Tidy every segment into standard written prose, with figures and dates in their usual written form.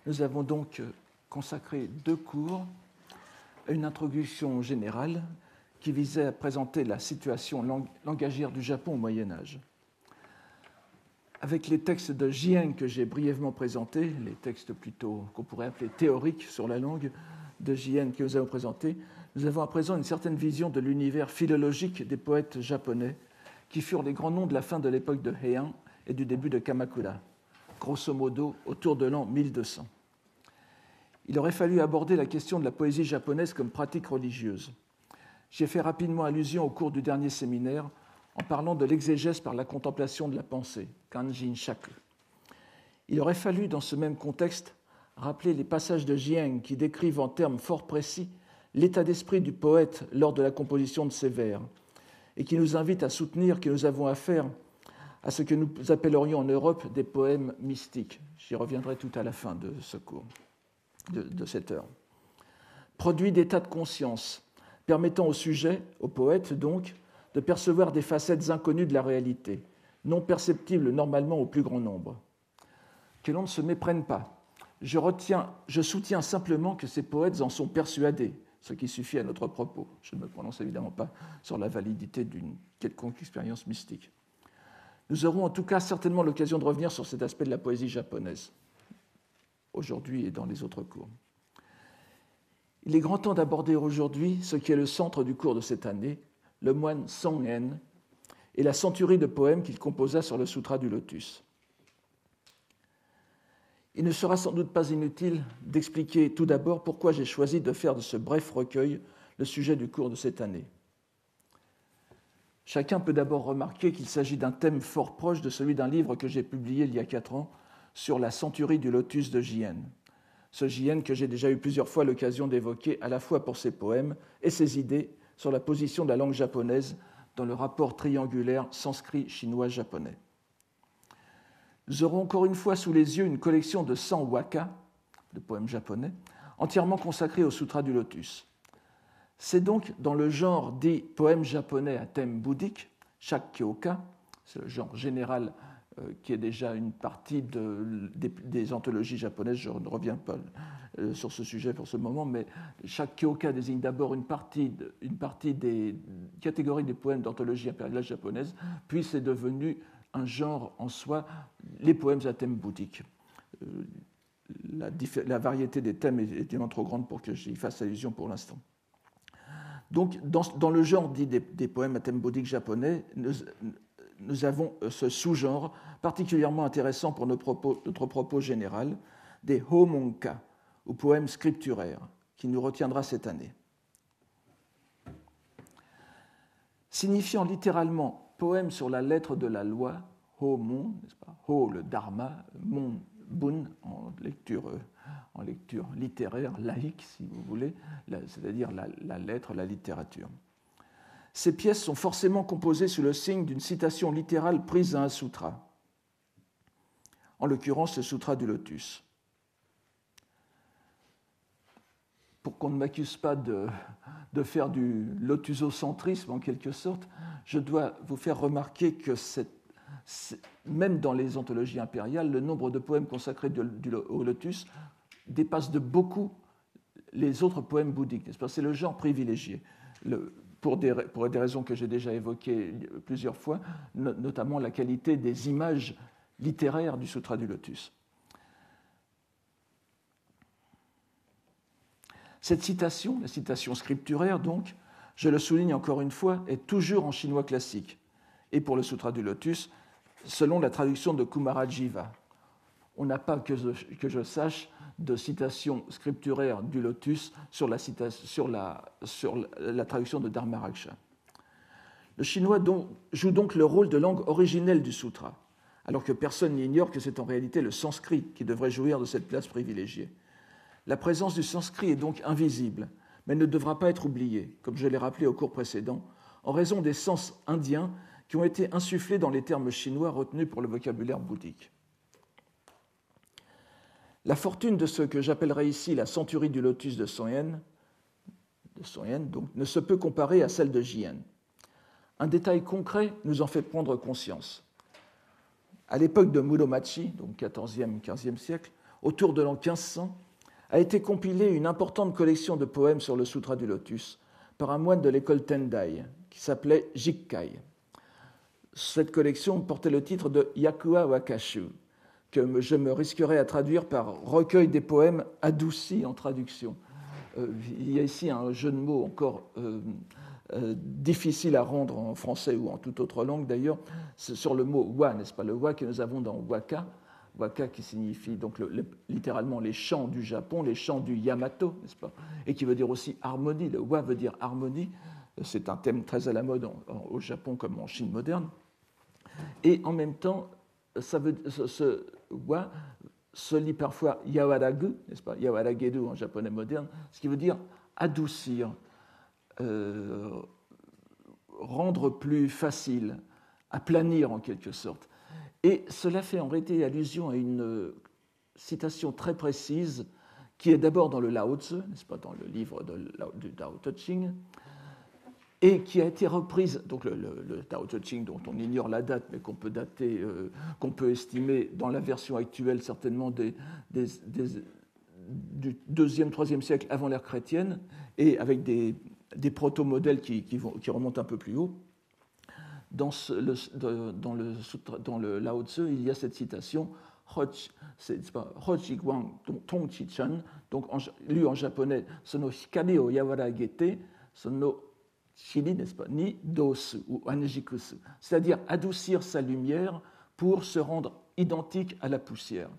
Nous avons donc consacré 2 cours à une introduction générale qui visait à présenter la situation langagière du Japon au Moyen-Âge. Avec les textes de Jien que j'ai brièvement présentés, les textes plutôt qu'on pourrait appeler théoriques sur la langue de Jien que nous avons présentés, nous avons à présent une certaine vision de l'univers philologique des poètes japonais qui furent les grands noms de la fin de l'époque de Heian et du début de Kamakura, grosso modo autour de l'an 1200. Il aurait fallu aborder la question de la poésie japonaise comme pratique religieuse. J'ai fait rapidement allusion au cours du dernier séminaire en parlant de l'exégèse par la contemplation de la pensée, Kanjin Shaku. Il aurait fallu, dans ce même contexte, rappeler les passages de Jien qui décrivent en termes fort précis l'état d'esprit du poète lors de la composition de ses vers et qui nous invitent à soutenir que nous avons affaire à ce que nous appellerions en Europe des poèmes mystiques. J'y reviendrai tout à la fin de ce cours, de cette heure. Produit d'état de conscience, permettant au sujet, au poète donc, de percevoir des facettes inconnues de la réalité, non perceptibles normalement au plus grand nombre. Que l'on ne se méprenne pas. Je soutiens simplement que ces poètes en sont persuadés, ce qui suffit à notre propos. Je ne me prononce évidemment pas sur la validité d'une quelconque expérience mystique. Nous aurons en tout cas certainement l'occasion de revenir sur cet aspect de la poésie japonaise, aujourd'hui et dans les autres cours. Il est grand temps d'aborder aujourd'hui ce qui est le centre du cours de cette année, le moine Song-en et la centurie de poèmes qu'il composa sur le Sutra du Lotus. Il ne sera sans doute pas inutile d'expliquer tout d'abord pourquoi j'ai choisi de faire de ce bref recueil le sujet du cours de cette année. Chacun peut d'abord remarquer qu'il s'agit d'un thème fort proche de celui d'un livre que j'ai publié il y a 4 ans sur la centurie du Lotus de Jien. Ce Jien que j'ai déjà eu plusieurs fois l'occasion d'évoquer à la fois pour ses poèmes et ses idées sur la position de la langue japonaise dans le rapport triangulaire sanskrit-chinois-japonais. Nous aurons encore une fois sous les yeux une collection de 100 waka, de poèmes japonais, entièrement consacrés au Sutra du Lotus. C'est donc dans le genre dit poèmes japonais à thème bouddhique, Shakkyoka, c'est le genre général qui est déjà une partie des anthologies japonaises, je ne reviens pas sur ce sujet pour ce moment, mais Shakkyoka désigne d'abord une partie des catégories des poèmes d'anthologie impériale japonaise, puis c'est devenu un genre en soi, les poèmes à thème bouddhique. La variété des thèmes est tellement trop grande pour que j'y fasse allusion pour l'instant. Donc, dans le genre dit des poèmes à thème bouddhique japonais, nous avons ce sous-genre particulièrement intéressant pour notre propos général, des homonka, ou poèmes scripturaires, qui nous retiendra cette année. Signifiant littéralement poème sur la lettre de la loi, homon, n'est-ce pas? Ho, le dharma, mon, bun, en lecture littéraire, laïque, si vous voulez, c'est-à-dire la lettre, la littérature. Ces pièces sont forcément composées sous le signe d'une citation littérale prise à un sutra, en l'occurrence le Sutra du Lotus. Pour qu'on ne m'accuse pas de faire du lotusocentrisme en quelque sorte, je dois vous faire remarquer que même dans les anthologies impériales, le nombre de poèmes consacrés au lotus dépasse de beaucoup les autres poèmes bouddhiques. C'est le genre privilégié, pour des raisons que j'ai déjà évoquées plusieurs fois, notamment la qualité des images littéraires du Sutra du Lotus. Cette citation, la citation scripturaire donc, je le souligne encore une fois, est toujours en chinois classique, et pour le Sutra du Lotus, selon la traduction de Kumarajiva. On n'a pas, que je sache, de citation scripturaire du Lotus sur la traduction de Dharmaraksha. Le chinois joue donc le rôle de langue originelle du sutra, alors que personne n'ignore que c'est en réalité le sanskrit qui devrait jouir de cette place privilégiée. La présence du sanskrit est donc invisible, mais ne devra pas être oubliée, comme je l'ai rappelé au cours précédent, en raison des sens indiens qui ont été insufflés dans les termes chinois retenus pour le vocabulaire bouddhique. La fortune de ce que j'appellerai ici la centurie du lotus de Song-en donc, ne se peut comparer à celle de Jien. Un détail concret nous en fait prendre conscience. À l'époque de Muromachi, donc 14e, 15e siècle, autour de l'an 1500, a été compilée une importante collection de poèmes sur le Sutra du Lotus par un moine de l'école Tendai qui s'appelait Jikkai. Cette collection portait le titre de Yakuwa Wakashu, que je me risquerais à traduire par recueil des poèmes adoucis en traduction. Il y a ici un jeu de mots encore difficile à rendre en français ou en toute autre langue d'ailleurs, c'est sur le mot wa, n'est-ce pas, le wa que nous avons dans waka, waka qui signifie donc littéralement les chants du Japon, les chants du Yamato, n'est-ce pas, et qui veut dire aussi harmonie. Le wa veut dire harmonie, c'est un thème très à la mode au Japon comme en Chine moderne, et en même temps, ce wa se lit parfois yawaragu, n'est-ce pas, yawarageru en japonais moderne, ce qui veut dire adoucir, rendre plus facile, aplanir en quelque sorte. Et cela fait en réalité allusion à une citation très précise qui est d'abord dans le Lao Tzu, n'est-ce pas, dans le livre du Tao Te Ching, et qui a été reprise, donc le Tao Te Ching dont on ignore la date, mais qu'on peut dater, qu'on peut estimer dans la version actuelle certainement du 2e, 3e siècle avant l'ère chrétienne, et avec des proto-modèles qui remontent un peu plus haut. Dans le Lao Tzu, il y a cette citation Hochi Guang Tongchi Chan, donc lu en japonais, Sono hikari o yawaragete, sono shiri, n'est-ce pas, ni dosu ou anjikusu, c'est-à-dire adoucir sa lumière pour se rendre identique à la poussière.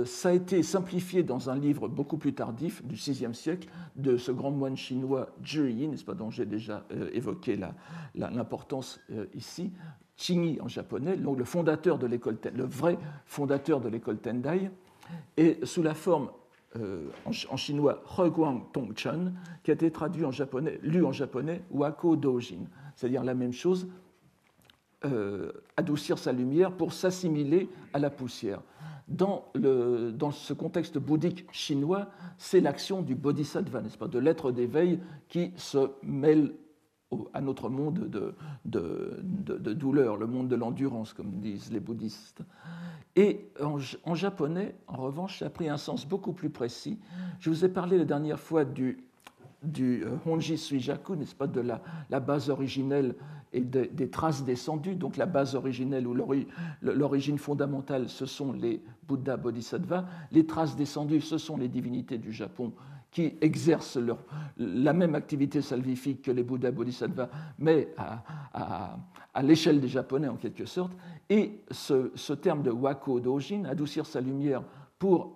Ça a été simplifié dans un livre beaucoup plus tardif, du VIe siècle, de ce grand moine chinois Zhi Yi, n'est-ce pas, dont j'ai déjà évoqué l'importance ici, Qingyi en japonais, donc le fondateur de l'école, le vrai fondateur de l'école Tendai, et sous la forme en chinois Heguang Tongchen, qui a été traduit en japonais, lu en japonais Wako Dojin, c'est-à-dire la même chose, adoucir sa lumière pour s'assimiler à la poussière. Dans ce contexte bouddhique chinois, c'est l'action du bodhisattva, n'est-ce pas, de l'être d'éveil qui se mêle à notre monde de douleur, le monde de l'endurance, comme disent les bouddhistes. Et en japonais, en revanche, ça a pris un sens beaucoup plus précis. Je vous ai parlé la dernière fois du Honji Suijaku, n'est-ce pas, de la base originelle et des traces descendues. Donc la base originelle ou l'origine fondamentale, ce sont les Bouddhas Bodhisattvas. Les traces descendues, ce sont les divinités du Japon qui exercent la même activité salvifique que les Bouddhas Bodhisattvas, mais à l'échelle des Japonais en quelque sorte. Et ce terme de Wako Dojin, adoucir sa lumière pour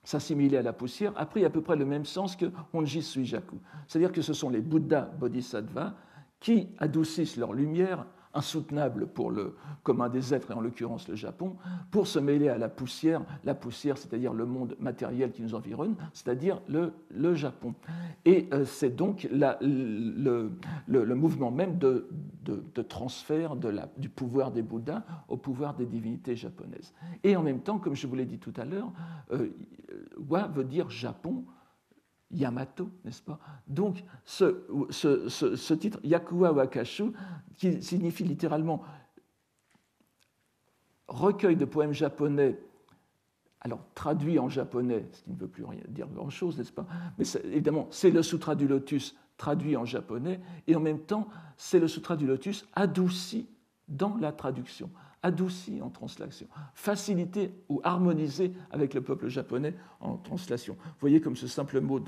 s'assimiler à la poussière, a pris à peu près le même sens que Honji Suijaku. C'est-à-dire que ce sont les Bouddhas Bodhisattvas qui adoucissent leur lumière, insoutenable pour le commun des êtres, et en l'occurrence le Japon, pour se mêler à la poussière, c'est-à-dire le monde matériel qui nous environne, c'est-à-dire le Japon. Et c'est donc le mouvement même de transfert du pouvoir des Bouddhas au pouvoir des divinités japonaises. Et en même temps, comme je vous l'ai dit tout à l'heure, Wa veut dire Japon, Yamato, n'est-ce pas? Donc, ce titre, Yakuwa Wakashu, qui signifie littéralement recueil de poèmes japonais, alors traduit en japonais, ce qui ne veut plus rien dire grand-chose, n'est-ce pas? Mais évidemment, c'est le Sutra du Lotus traduit en japonais, et en même temps, c'est le Sutra du Lotus adouci dans la traduction, adouci en translation, facilité ou harmonisé avec le peuple japonais en translation. Vous voyez comme ce simple mot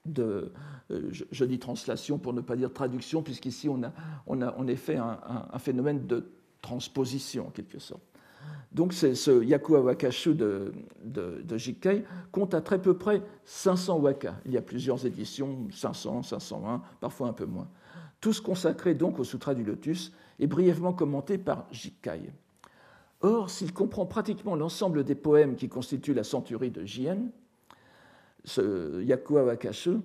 je dis translation pour ne pas dire traduction, puisqu'ici on a en effet un phénomène de transposition en quelque sorte. Donc ce Yakuwa Wakashu de Jikkai compte à très peu près 500 wakas. Il y a plusieurs éditions, 500, 501, parfois un peu moins. Tous consacrés donc au Sutra du Lotus et brièvement commentés par Jikkai. Or, s'il comprend pratiquement l'ensemble des poèmes qui constituent la centurie de Jien, ce Yakuwa Wakashu,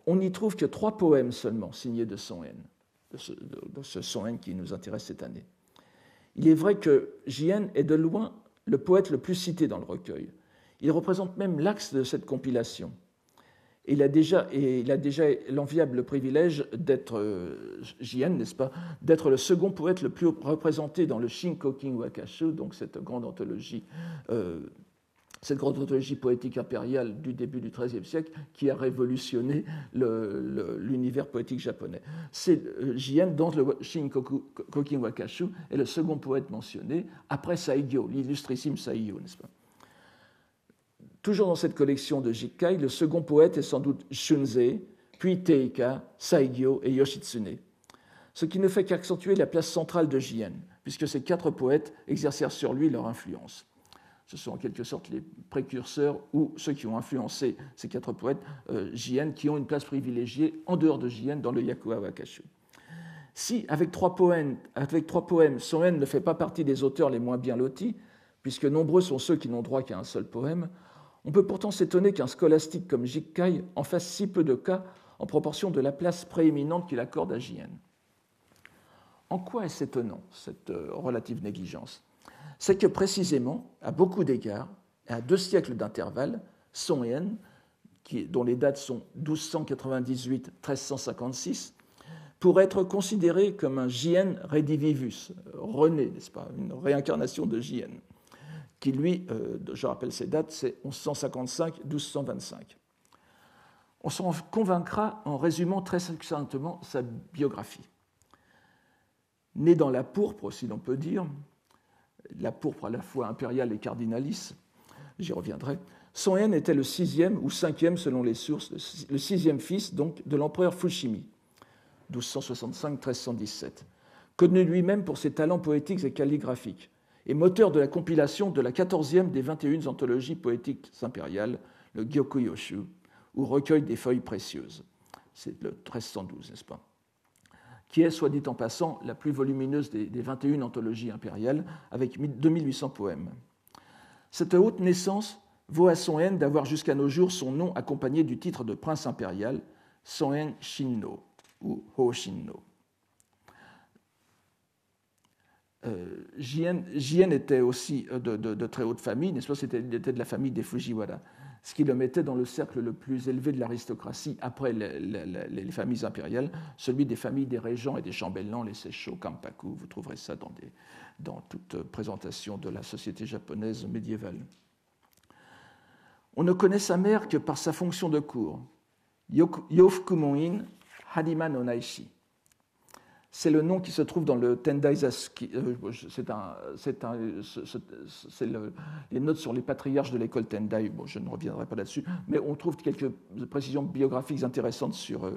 on n'y trouve que 3 poèmes seulement signés de Son-en, de ce Son-en qui nous intéresse cette année. Il est vrai que Jien est de loin le poète le plus cité dans le recueil. Il représente même l'axe de cette compilation. Et il a déjà l'enviable privilège d'être, Jien, n'est-ce pas, d'être le second poète le plus représenté dans le Shinkokin Wakashu, donc cette grande anthologie poétique impériale du début du XIIIe siècle qui a révolutionné l'univers poétique japonais. C'est Jien, dans le Shinkokin Wakashu, est le second poète mentionné, après Saigyo, l'illustrissime Saigyo, n'est-ce pas. Toujours dans cette collection de Jikkai, le second poète est sans doute Shunzei, puis Teika, Saigyo et Yoshitsune, ce qui ne fait qu'accentuer la place centrale de Jien, puisque ces 4 poètes exercèrent sur lui leur influence. Ce sont en quelque sorte les précurseurs ou ceux qui ont influencé ces 4 poètes, Jien, qui ont une place privilégiée en dehors de Jien dans le Yakuwa Wakashu. Si, avec 3 poèmes, Soen ne fait pas partie des auteurs les moins bien lotis, puisque nombreux sont ceux qui n'ont droit qu'à un seul poème, on peut pourtant s'étonner qu'un scolastique comme Jikkai en fasse si peu de cas en proportion de la place prééminente qu'il accorde à Jien. En quoi est-ce étonnant, cette relative négligence ? C'est que précisément, à beaucoup d'égards, et à 2 siècles d'intervalle, Son-en, dont les dates sont 1298-1356, pourrait être considéré comme un Jien redivivus, rené, n'est-ce pas, une réincarnation de Jien, qui lui, je rappelle ses dates, c'est 1155-1225. On s'en convaincra en résumant très succinctement sa biographie. Né dans la pourpre, si l'on peut dire, la pourpre à la fois impériale et cardinalice, j'y reviendrai, Son-en était le 6e ou 5e selon les sources, le 6e fils donc de l'empereur Fushimi, 1265-1317, connu lui-même pour ses talents poétiques et calligraphiques, et moteur de la compilation de la 14e des 21 anthologies poétiques impériales, le Gyokuyoshu, ou recueil des feuilles précieuses. C'est le 1312, n'est-ce pas ? Qui est, soit dit en passant, la plus volumineuse des 21 anthologies impériales, avec 2800 poèmes. Cette haute naissance vaut à Son-en d'avoir jusqu'à nos jours son nom accompagné du titre de prince impérial, Son-en Shinno, ou Ho-Shinno. Jien était aussi de très haute famille, n'est-ce pas ? Il était de la famille des Fujiwara, ce qui le mettait dans le cercle le plus élevé de l'aristocratie après les familles impériales, celui des familles des régents et des chambellans, les Seisho, Kampaku. Vous trouverez ça dans toute présentation de la société japonaise médiévale. On ne connaît sa mère que par sa fonction de cour, Yofukumoin Harima no Naishi. C'est le nom qui se trouve dans le Tendai Zasuki. C'est les notes sur les patriarches de l'école Tendai. Bon, je ne reviendrai pas là-dessus, mais on trouve quelques précisions biographiques intéressantes sur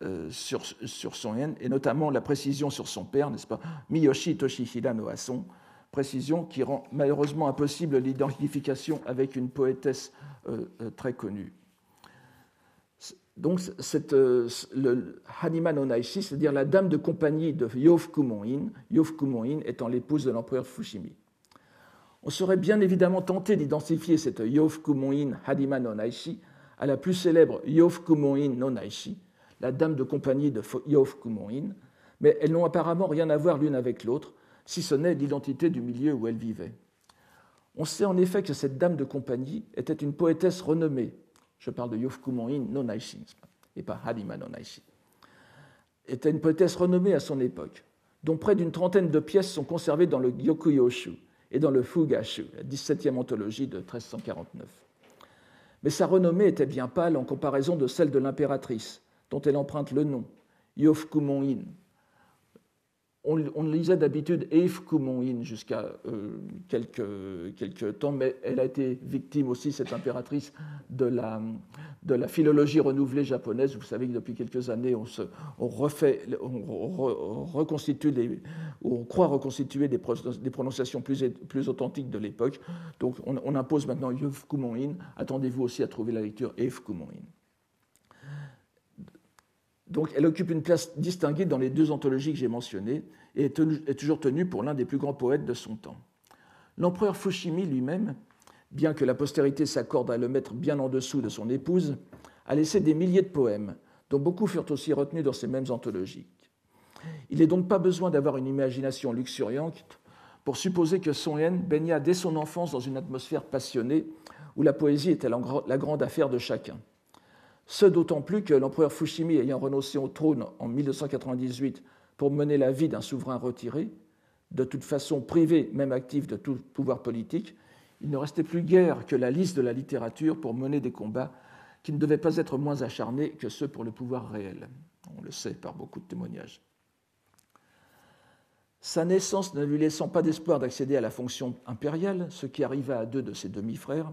Son-en, et notamment la précision sur son père, n'est-ce pas, Miyoshi Toshihira no Ason, précision qui rend malheureusement impossible l'identification avec une poétesse très connue. Donc, le Harima no Naishi, c'est-à-dire la dame de compagnie de Yofukumoin étant l'épouse de l'empereur Fushimi. On serait bien évidemment tenté d'identifier cette Yofukumoin Harima no Naishi à la plus célèbre Yofukumoin no Naishi, la dame de compagnie de Yofukumoin, mais elles n'ont apparemment rien à voir l'une avec l'autre, si ce n'est l'identité du milieu où elles vivaient. On sait en effet que cette dame de compagnie était une poétesse renommée. Je parle de Yofukumoin no Naishi, et pas Harima no Naishi. Était une poétesse renommée à son époque, dont près d'une trentaine de pièces sont conservées dans le Gyokuyoshu et dans le Fugashu, la 17e anthologie de 1349. Mais sa renommée était bien pâle en comparaison de celle de l'impératrice, dont elle emprunte le nom, Yofukumoin. On lisait d'habitude Eifukumoin jusqu'à quelques temps, mais elle a été victime aussi, cette impératrice, de la philologie renouvelée japonaise. Vous savez que depuis quelques années, on croit reconstituer des prononciations plus authentiques de l'époque. Donc on impose maintenant Yofukumoin. Attendez-vous aussi à trouver la lecture Eifukumoin. Donc, elle occupe une place distinguée dans les 2 anthologies que j'ai mentionnées et est toujours tenue pour l'un des plus grands poètes de son temps. L'empereur Fushimi lui-même, bien que la postérité s'accorde à le mettre bien en dessous de son épouse, a laissé des milliers de poèmes, dont beaucoup furent aussi retenus dans ces mêmes anthologies. Il n'est donc pas besoin d'avoir une imagination luxuriante pour supposer que Son-en baigna dès son enfance dans une atmosphère passionnée où la poésie était la grande affaire de chacun. Ce d'autant plus que l'empereur Fushimi, ayant renoncé au trône en 1298 pour mener la vie d'un souverain retiré, de toute façon privé, même actif de tout pouvoir politique, il ne restait plus guère que la liste de la littérature pour mener des combats qui ne devaient pas être moins acharnés que ceux pour le pouvoir réel. On le sait par beaucoup de témoignages. Sa naissance ne lui laissant pas d'espoir d'accéder à la fonction impériale, ce qui arriva à 2 de ses demi-frères,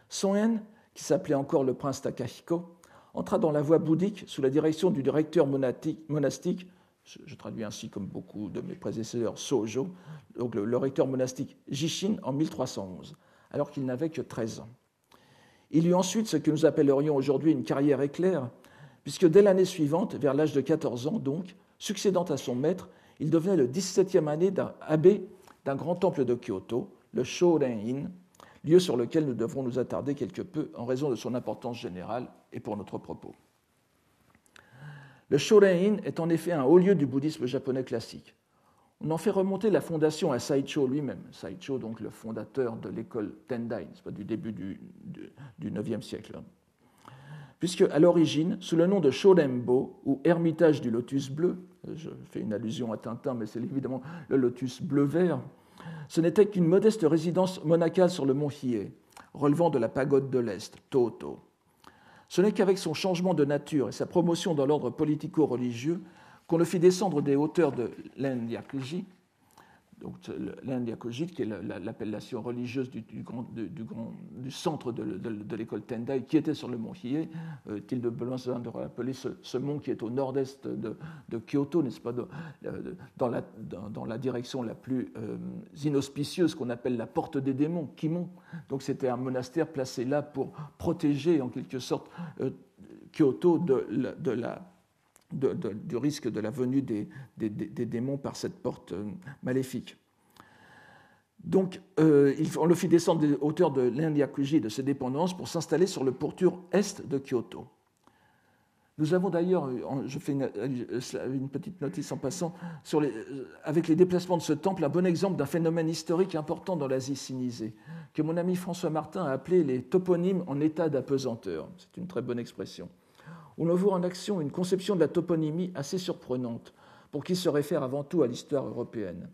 Son-en, qui s'appelait encore le prince Takahiko, entra dans la voie bouddhique sous la direction du directeur monastique, je traduis ainsi comme beaucoup de mes prédécesseurs, Sojo, donc le recteur monastique Jishin en 1311, alors qu'il n'avait que 13 ans. Il eut ensuite ce que nous appellerions aujourd'hui une carrière éclair, puisque dès l'année suivante, vers l'âge de 14 ans donc, succédant à son maître, il devenait le 17e abbé d'un grand temple de Kyoto, le Shoren-in, lieu sur lequel nous devrons nous attarder quelque peu en raison de son importance générale et pour notre propos. Le Shoren-in est en effet un haut lieu du bouddhisme japonais classique. On en fait remonter la fondation à Saicho lui-même. Saicho, donc le fondateur de l'école Tendai, c'est pas du début du IXe siècle. Puisque, à l'origine, sous le nom de Shorenbo, ou Ermitage du lotus bleu, je fais une allusion à Tintin, mais c'est évidemment le lotus bleu-vert, ce n'était qu'une modeste résidence monacale sur le mont Hiei, relevant de la pagode de l'Est, Toto. Ce n'est qu'avec son changement de nature et sa promotion dans l'ordre politico-religieux qu'on le fit descendre des hauteurs de l'Enryakuji, donc l'Enryakuji qui est l'appellation religieuse du centre de l'école Tendai, qui était sur le mont Hiei, qu'il de besoin de rappeler ce mont qui est au nord-est de Kyoto, n'est-ce pas, dans la direction la plus inauspicieuse qu'on appelle la porte des démons, Kimon. Donc c'était un monastère placé là pour protéger en quelque sorte Kyoto du risque de la venue des démons par cette porte maléfique. Donc, on le fit descendre des hauteurs de l'Enryakuji et de ses dépendances pour s'installer sur le pourtour est de Kyoto. Nous avons d'ailleurs, je fais une petite notice en passant, avec les déplacements de ce temple, un bon exemple d'un phénomène historique important dans l'Asie sinisée, que mon ami François Martin a appelé les toponymes en état d'apesanteur. C'est une très bonne expression. On voit en action une conception de la toponymie assez surprenante, pour qui se réfère avant tout à l'histoire européenne.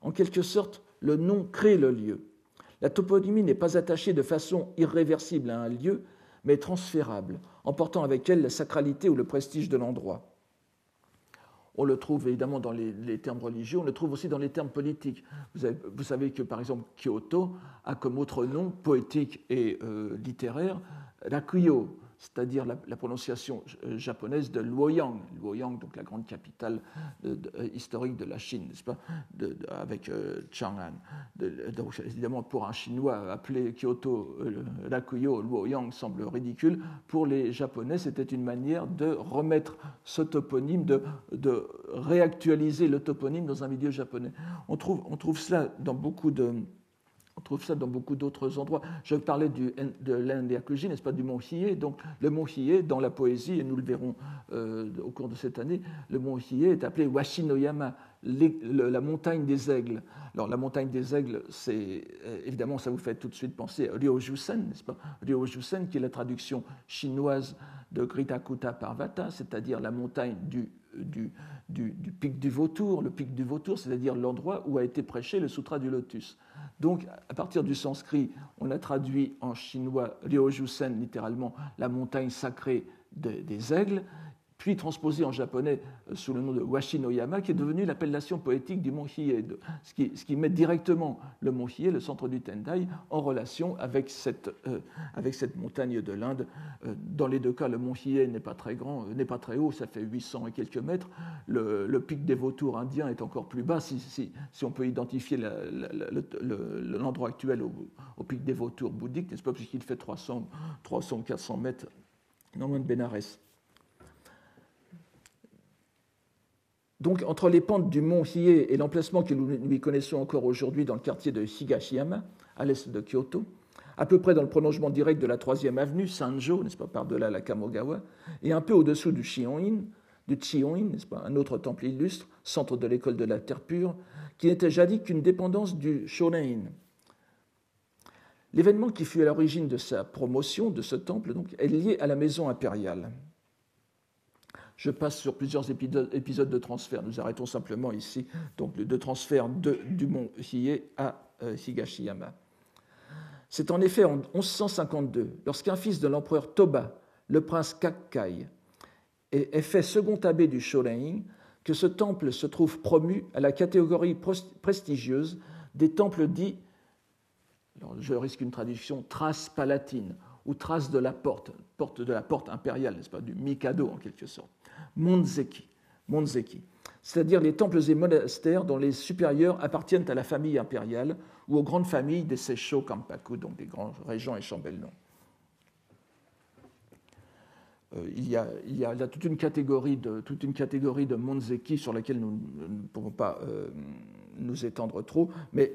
En quelque sorte, le nom crée le lieu. La toponymie n'est pas attachée de façon irréversible à un lieu, mais transférable, emportant avec elle la sacralité ou le prestige de l'endroit. On le trouve évidemment dans les termes religieux, on le trouve aussi dans les termes politiques. Vous savez que, par exemple, Kyoto a comme autre nom poétique et littéraire Rakuyo, c'est-à-dire la prononciation japonaise de Luoyang. Luoyang, donc la grande capitale historique de la Chine, n'est-ce pas, avec Chang'an. Donc, évidemment, pour un Chinois, appeler Kyoto Rakuyo, Luoyang semble ridicule. Pour les Japonais, c'était une manière de remettre ce toponyme, de réactualiser le toponyme dans un milieu japonais. On trouve cela dans beaucoup d'autres endroits. Je parlais de l'Enryakuji, n'est-ce pas, du mont Hiei. Donc, le mont Hiei, dans la poésie, et nous le verrons au cours de cette année, le mont Hiei est appelé Washinoyama, la montagne des aigles. Alors, la montagne des aigles, c'est évidemment, ça vous fait tout de suite penser à Ryojusen, n'est-ce pas? Ryojusen, qui est la traduction chinoise de Gritakuta Parvata, c'est-à-dire la montagne du pic du vautour. Le pic du vautour, c'est-à-dire l'endroit où a été prêché le Sutra du Lotus. Donc, à partir du sanskrit, on a traduit en chinois Ryojusen, littéralement la montagne sacrée des aigles, puis transposé en japonais sous le nom de Washinoyama, qui est devenu l'appellation poétique du mont Hiei, ce qui met directement le mont Hiei, le centre du Tendai, en relation avec cette montagne de l'Inde. Dans les deux cas, le mont Hiei n'est pas très grand, n'est pas très haut, ça fait 800 et quelques mètres. Le pic des vautours indiens est encore plus bas, si on peut identifier l'endroit actuel au pic des vautours bouddhiques, n'est-ce pas, puisqu'il fait 300 ou 400 mètres, non loin de Bénarès. Donc, entre les pentes du mont Hiei et l'emplacement que nous lui connaissons encore aujourd'hui dans le quartier de Higashiyama, à l'est de Kyoto, à peu près dans le prolongement direct de la 3e avenue, Sanjo, n'est-ce pas, par-delà la Kamogawa, et un peu au-dessous du Chihon-in, n'est-ce pas, un autre temple illustre, centre de l'école de la Terre pure, qui n'était jadis qu'une dépendance du Shoren-in. L'événement qui fut à l'origine de sa promotion de ce temple donc, est lié à la maison impériale. Je passe sur plusieurs épisodes de transfert. Nous arrêtons simplement ici donc, de transfert du mont Hiei à Higashiyama. C'est en effet en 1152, lorsqu'un fils de l'empereur Toba, le prince Kakkai, est fait second abbé du Shorein, que ce temple se trouve promu à la catégorie prestigieuse des temples dits, alors je risque une traduction, trace palatine, ou trace de la porte impériale, n'est-ce pas, du Mikado en quelque sorte, Monzeki, c'est-à-dire les temples et monastères dont les supérieurs appartiennent à la famille impériale ou aux grandes familles des Seisho Kampaku, donc des grands régents et chambellans. Il y a là toute une catégorie de Monzeki sur laquelle nous ne pouvons pas nous étendre trop, mais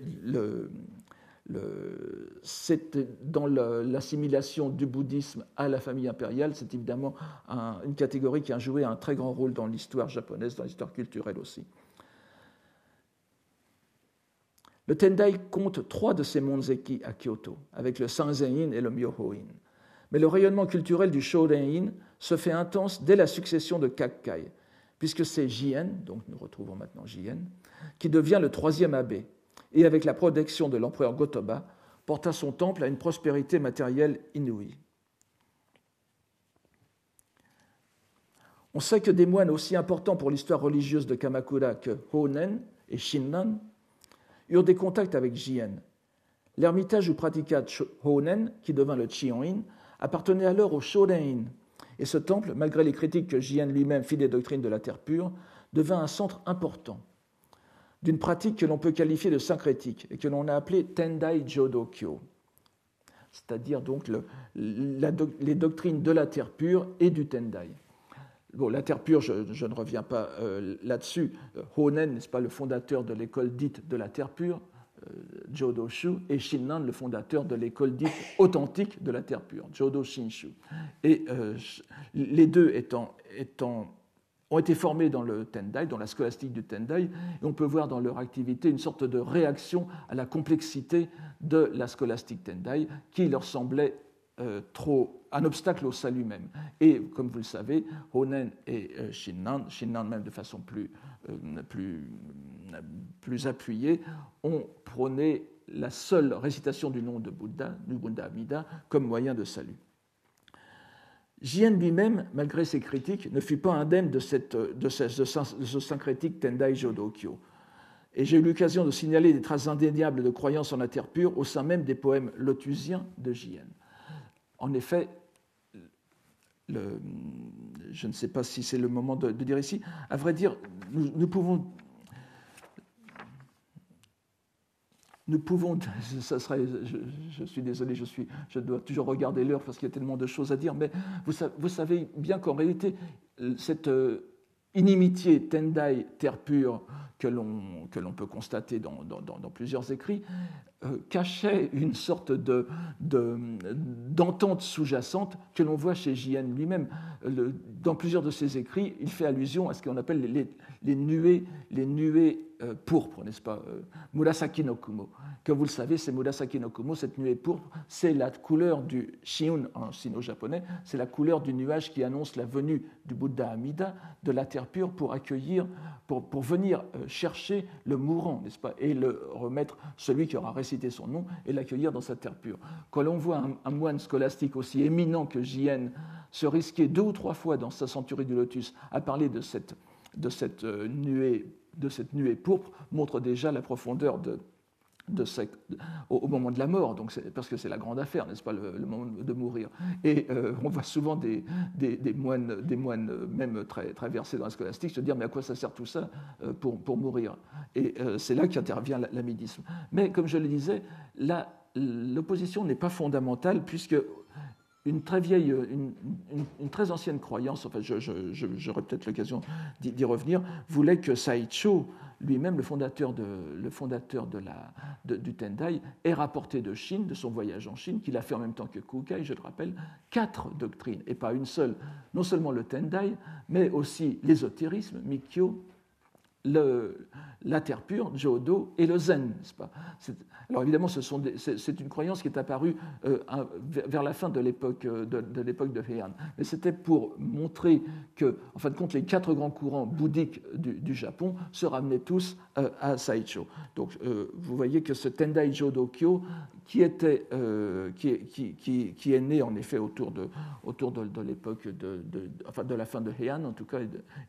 c'est dans l'assimilation du bouddhisme à la famille impériale, c'est évidemment une catégorie qui a joué un très grand rôle dans l'histoire japonaise, dans l'histoire culturelle aussi. Le Tendai compte 3 de ces Monzeki à Kyoto, avec le Sanzen-in et le Myoho-in. Mais le rayonnement culturel du Shoden-in se fait intense dès la succession de Kakkai, puisque c'est Jien, donc nous retrouvons maintenant Jien, qui devient le 3e abbé, et avec la protection de l'empereur Go-Toba, porta son temple à une prospérité matérielle inouïe. On sait que des moines aussi importants pour l'histoire religieuse de Kamakura que Honen et Shinnan eurent des contacts avec Jien. L'ermitage où pratiqua Honen, qui devint le Chion-in, appartenait alors au Shoden-in, et ce temple, malgré les critiques que Jien lui-même fit des doctrines de la terre pure, devint un centre important d'une pratique que l'on peut qualifier de syncrétique et que l'on a appelée Tendai Jodokyo, c'est-à-dire donc les doctrines de la terre pure et du Tendai. Bon, la terre pure, je ne reviens pas là-dessus. Honen, n'est-ce pas, le fondateur de l'école dite de la terre pure, Jodoshu, et Shinnan, le fondateur de l'école dite authentique de la terre pure, Jodo Shinshu. Et les deux ont été formés dans le Tendai, dans la scolastique du Tendai, et on peut voir dans leur activité une sorte de réaction à la complexité de la scolastique Tendai qui leur semblait trop un obstacle au salut même. Et comme vous le savez, Honen et Shinnan même de façon plus appuyée, ont prôné la seule récitation du nom de Bouddha, du Bouddha Amida, comme moyen de salut. Jien lui-même, malgré ses critiques, ne fut pas indemne de ce syncrétique Tendai Jodokyo. Et j'ai eu l'occasion de signaler des traces indéniables de croyance en la terre pure au sein même des poèmes lotusiens de Jien. En effet, je ne sais pas si c'est le moment de dire ici, à vrai dire, nous pouvons, ça serait, je suis désolé, je dois toujours regarder l'heure parce qu'il y a tellement de choses à dire, mais vous savez bien qu'en réalité, cette inimitié Tendai, terre pure, que l'on peut constater dans plusieurs écrits, cachait une sorte d'entente sous-jacente que l'on voit chez Jien lui-même. Dans plusieurs de ses écrits, il fait allusion à ce qu'on appelle les nuées pourpres, n'est-ce pas, Murasaki no Kumo. Comme vous le savez, c'est Murasaki no Kumo, cette nuée pourpre, c'est la couleur du Shiun en sino-japonais, c'est la couleur du nuage qui annonce la venue du Bouddha Amida, de la terre pure, pour venir chercher le mourant, n'est-ce pas, et le remettre, celui qui aura récité son nom, et l'accueillir dans sa terre pure. Quand l'on voit un moine scolastique aussi éminent que Jien se risquer 2 ou 3 fois dans sa Centurie du Lotus à parler de cette nuée pourpre, montre déjà la profondeur au moment de la mort, donc parce que c'est la grande affaire, n'est-ce pas, le moment de mourir. Et on voit souvent des moines même très, très versés dans la scolastique se dire mais à quoi ça sert tout ça pour mourir. Et c'est là qu'intervient l'amidisme. Mais comme je le disais, l'opposition n'est pas fondamentale puisque une très vieille, une très ancienne croyance, enfin j'aurai peut-être l'occasion d'y revenir, voulait que Saicho, lui-même le fondateur du Tendai, ait rapporté de Chine, de son voyage en Chine, qu'il a fait en même temps que Kukai, je le rappelle, 4 doctrines, et pas une seule, non seulement le Tendai, mais aussi l'ésotérisme, Mikkyo, la terre pure, Jodo, et le zen, n'est-ce pas? Alors évidemment, c'est une croyance qui est apparue vers la fin de l'époque de Heian. Mais c'était pour montrer que, en fin de compte, les 4 grands courants bouddhiques du Japon se ramenaient tous à Saicho. Donc vous voyez que ce Tendai Jodokyo, qui est né en effet autour de l'époque de la fin de Heian, en tout cas,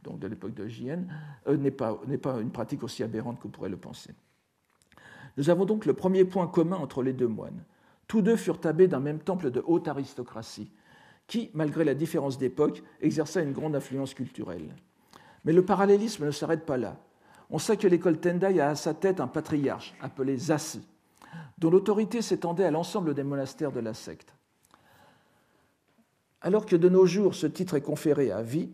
donc de l'époque de Jien, n'est pas une pratique aussi aberrante qu'on pourrait le penser. Nous avons donc le premier point commun entre les deux moines. Tous deux furent abbés d'un même temple de haute aristocratie, qui, malgré la différence d'époque, exerça une grande influence culturelle. Mais le parallélisme ne s'arrête pas là. On sait que l'école Tendai a à sa tête un patriarche, appelé Zasu, dont l'autorité s'étendait à l'ensemble des monastères de la secte. Alors que de nos jours, ce titre est conféré à vie,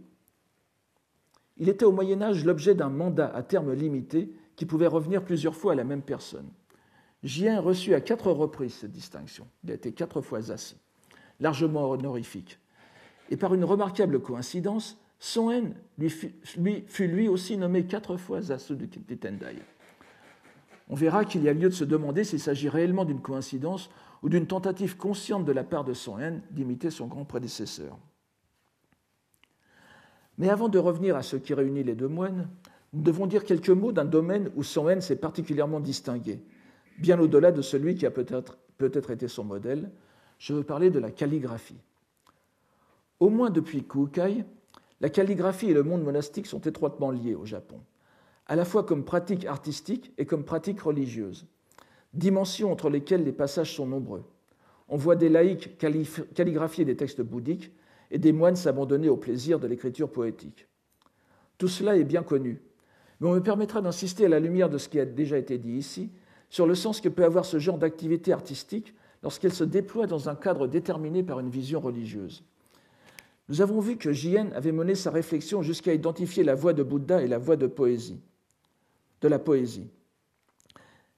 il était au Moyen-Âge l'objet d'un mandat à terme limité qui pouvait revenir plusieurs fois à la même personne. Jien reçut à 4 reprises cette distinction. Il a été 4 fois Zasu, largement honorifique. Et par une remarquable coïncidence, Soen fut lui aussi nommé 4 fois Zasu du Tendai. On verra qu'il y a lieu de se demander s'il s'agit réellement d'une coïncidence ou d'une tentative consciente de la part de Soen d'imiter son grand prédécesseur. Mais avant de revenir à ce qui réunit les deux moines, nous devons dire quelques mots d'un domaine où Soen s'est particulièrement distingué, bien au-delà de celui qui a peut-être été son modèle. Je veux parler de la calligraphie. Au moins depuis Kukai, la calligraphie et le monde monastique sont étroitement liés au Japon, à la fois comme pratique artistique et comme pratique religieuse, dimensions entre lesquelles les passages sont nombreux. On voit des laïcs calligraphier des textes bouddhiques et des moines s'abandonner au plaisir de l'écriture poétique. Tout cela est bien connu, mais on me permettra d'insister à la lumière de ce qui a déjà été dit ici, sur le sens que peut avoir ce genre d'activité artistique lorsqu'elle se déploie dans un cadre déterminé par une vision religieuse. Nous avons vu que Jien avait mené sa réflexion jusqu'à identifier la voix de Bouddha et la voix de la poésie.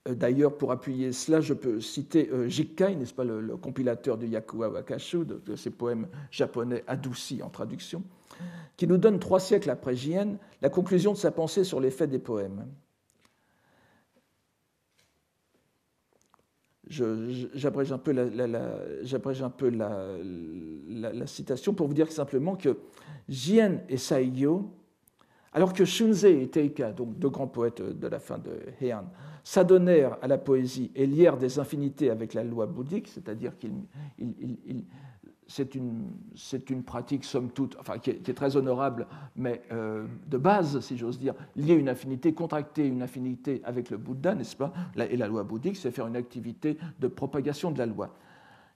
D'ailleurs, pour appuyer cela, je peux citer Jikkai, n'est-ce pas, le compilateur du Yakuwa Wakashu, de ces poèmes japonais adoucis en traduction, qui nous donne 3 siècles après Jien la conclusion de sa pensée sur l'effet des poèmes. J'abrège un peu la citation pour vous dire simplement que Jien et Saigyo, alors que Shunzei et Teika, donc 2 grands poètes de la fin de Heian, s'adonnèrent à la poésie et lièrent des infinités avec la loi bouddhique, c'est-à-dire c'est une pratique, somme toute, enfin, qui est très honorable, mais de base, si j'ose dire, lier une affinité, contracter une affinité avec le Bouddha, n'est-ce pas? Et la loi bouddhique, c'est faire une activité de propagation de la loi.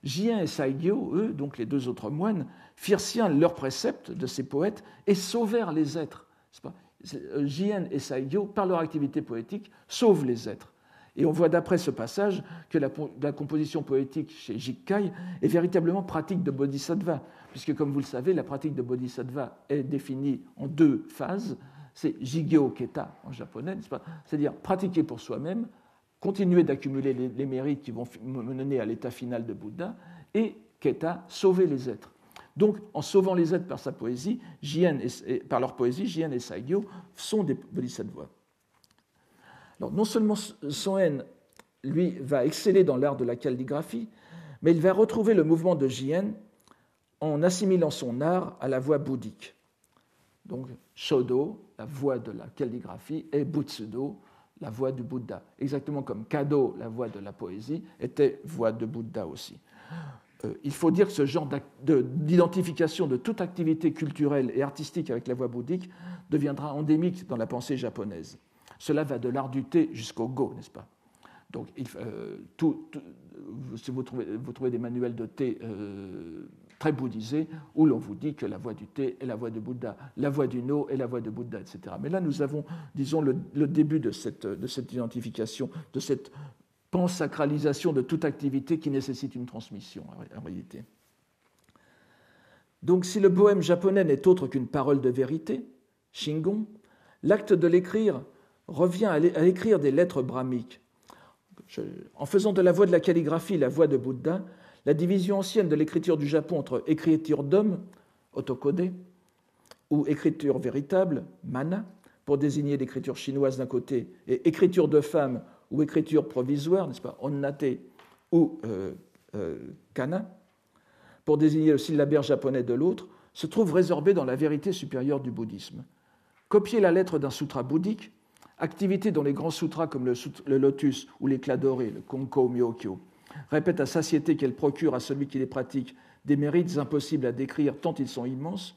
Jien et Saigyo, eux, donc les 2 autres moines, firent sien leurs préceptes de ces poètes et sauvèrent les êtres. Jien et Saigyo, par leur activité poétique, sauvent les êtres. Et on voit d'après ce passage que la composition poétique chez Jikkai est véritablement pratique de bodhisattva, puisque, comme vous le savez, la pratique de bodhisattva est définie en 2 phases. C'est Jigyo Keta en japonais, n'est-ce pas? C'est-à-dire pratiquer pour soi-même, continuer d'accumuler les mérites qui vont mener à l'état final de Bouddha, et Keta, sauver les êtres. Donc, en sauvant les êtres par sa poésie, par leur poésie, Jien et Saigyo sont des bodhisattvas. Alors, non seulement Soen, lui, va exceller dans l'art de la calligraphie, mais il va retrouver le mouvement de Jien en assimilant son art à la voie bouddhique. Donc, Shodo, la voie de la calligraphie, et Butsudo, la voie du Bouddha. Exactement comme Kado, la voie de la poésie, était voie de Bouddha aussi. Il faut dire que ce genre d'identification de toute activité culturelle et artistique avec la voie bouddhique deviendra endémique dans la pensée japonaise. Cela va de l'art du thé jusqu'au go, n'est-ce pas? Donc, si vous trouvez des manuels de thé très bouddhisés, où l'on vous dit que la voie du thé est la voie de Bouddha, la voie du no est la voie de Bouddha, etc. Mais là, nous avons, disons, le début de cette identification, de cette pansacralisation de toute activité qui nécessite une transmission, en réalité. Donc, si le poème japonais n'est autre qu'une parole de vérité, Shingon, l'acte de l'écrire revient à écrire des lettres brahmiques. En faisant de la voie de la calligraphie la voie de Bouddha, la division ancienne de l'écriture du Japon entre écriture d'homme, otokode, ou écriture véritable, mana, pour désigner l'écriture chinoise d'un côté et écriture de femme ou écriture provisoire, n'est-ce pas, onnate ou kana, pour désigner le syllabaire japonais de l'autre, se trouve résorbé dans la vérité supérieure du bouddhisme. Copier la lettre d'un sutra bouddhique, activité dont les grands sutras comme le lotus ou l'éclat doré, le Konko Myokyo, répètent à satiété qu'elle procure à celui qui les pratique des mérites impossibles à décrire tant ils sont immenses,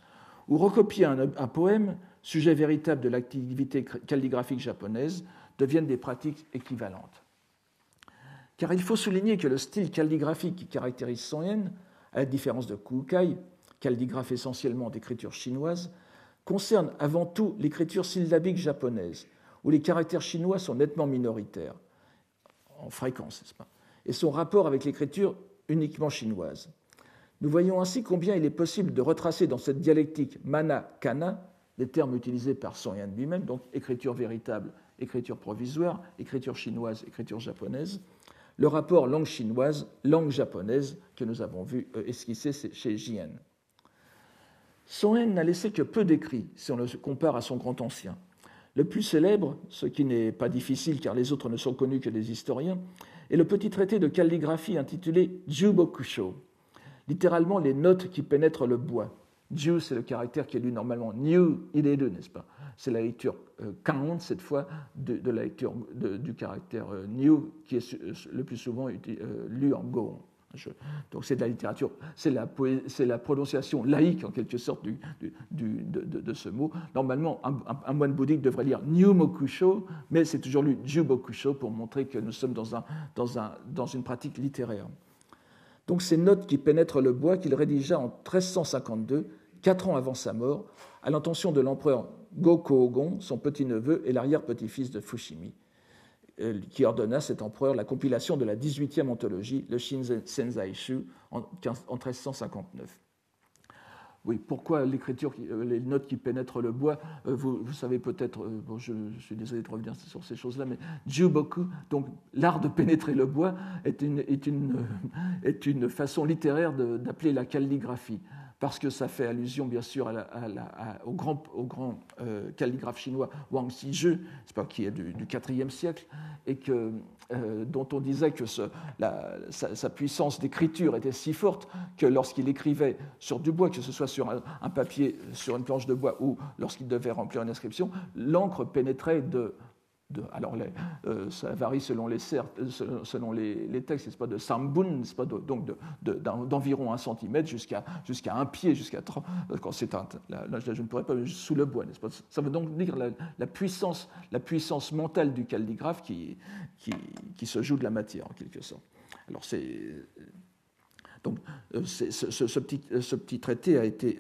ou recopier un poème, sujet véritable de l'activité calligraphique japonaise, deviennent des pratiques équivalentes. Car il faut souligner que le style calligraphique qui caractérise Son Yen, à la différence de Kukai, calligraphe essentiellement d'écriture chinoise, concerne avant tout l'écriture syllabique japonaise, où les caractères chinois sont nettement minoritaires, en fréquence, n'est-ce pas, et son rapport avec l'écriture uniquement chinoise. Nous voyons ainsi combien il est possible de retracer dans cette dialectique mana-kana, les termes utilisés par Son Yen lui-même, donc écriture véritable, écriture provisoire, écriture chinoise, écriture japonaise, le rapport langue chinoise, langue japonaise que nous avons vu esquisser chez Jien. Son Yen n'a laissé que peu d'écrits si on le compare à son grand ancien. Le plus célèbre, ce qui n'est pas difficile car les autres ne sont connus que des historiens, est le petit traité de calligraphie intitulé Jubokusho, littéralement les notes qui pénètrent le bois. Ju, c'est le caractère qui est lu normalement Nyu ireru, n'est-ce pas? C'est la lecture kaon, cette fois, de la lecture du caractère Nyu, qui est le plus souvent lu en go. Donc c'est de la littérature, c'est la prononciation laïque en quelque sorte de ce mot. Normalement, un moine bouddhique devrait lire Nyumokusho, mais c'est toujours lu Jubokusho pour montrer que nous sommes dans une pratique littéraire. Donc ces notes qui pénètrent le bois qu'il rédigea en 1352, 4 ans avant sa mort, à l'intention de l'empereur Go-Kōgon, son petit-neveu et l'arrière-petit-fils de Fushimi, qui ordonna à cet empereur la compilation de la 18e anthologie, le Shinzen-Sensai-shu, en 1359. Oui, pourquoi l'écriture, les notes qui pénètrent le bois, vous savez peut-être, bon, je suis désolé de revenir sur ces choses-là, mais Juboku, donc l'art de pénétrer le bois, est une façon littéraire d'appeler la calligraphie, parce que ça fait allusion bien sûr au grand calligraphe chinois Wang Xizhi, qui est du IVe siècle, et dont on disait que sa puissance d'écriture était si forte que lorsqu'il écrivait sur du bois, que ce soit sur un papier, sur une planche de bois, ou lorsqu'il devait remplir une inscription, l'encre pénétrait alors ça varie selon les textes, c'est pas de sambun, c'est pas donc d'environ 1 centimètre jusqu'à 1 pied, quand c'est là je ne pourrais pas sous le bois, n'est-ce pas? Ça veut donc dire la puissance mentale du calligraphe qui se joue de la matière en quelque sorte. Alors ce petit traité a été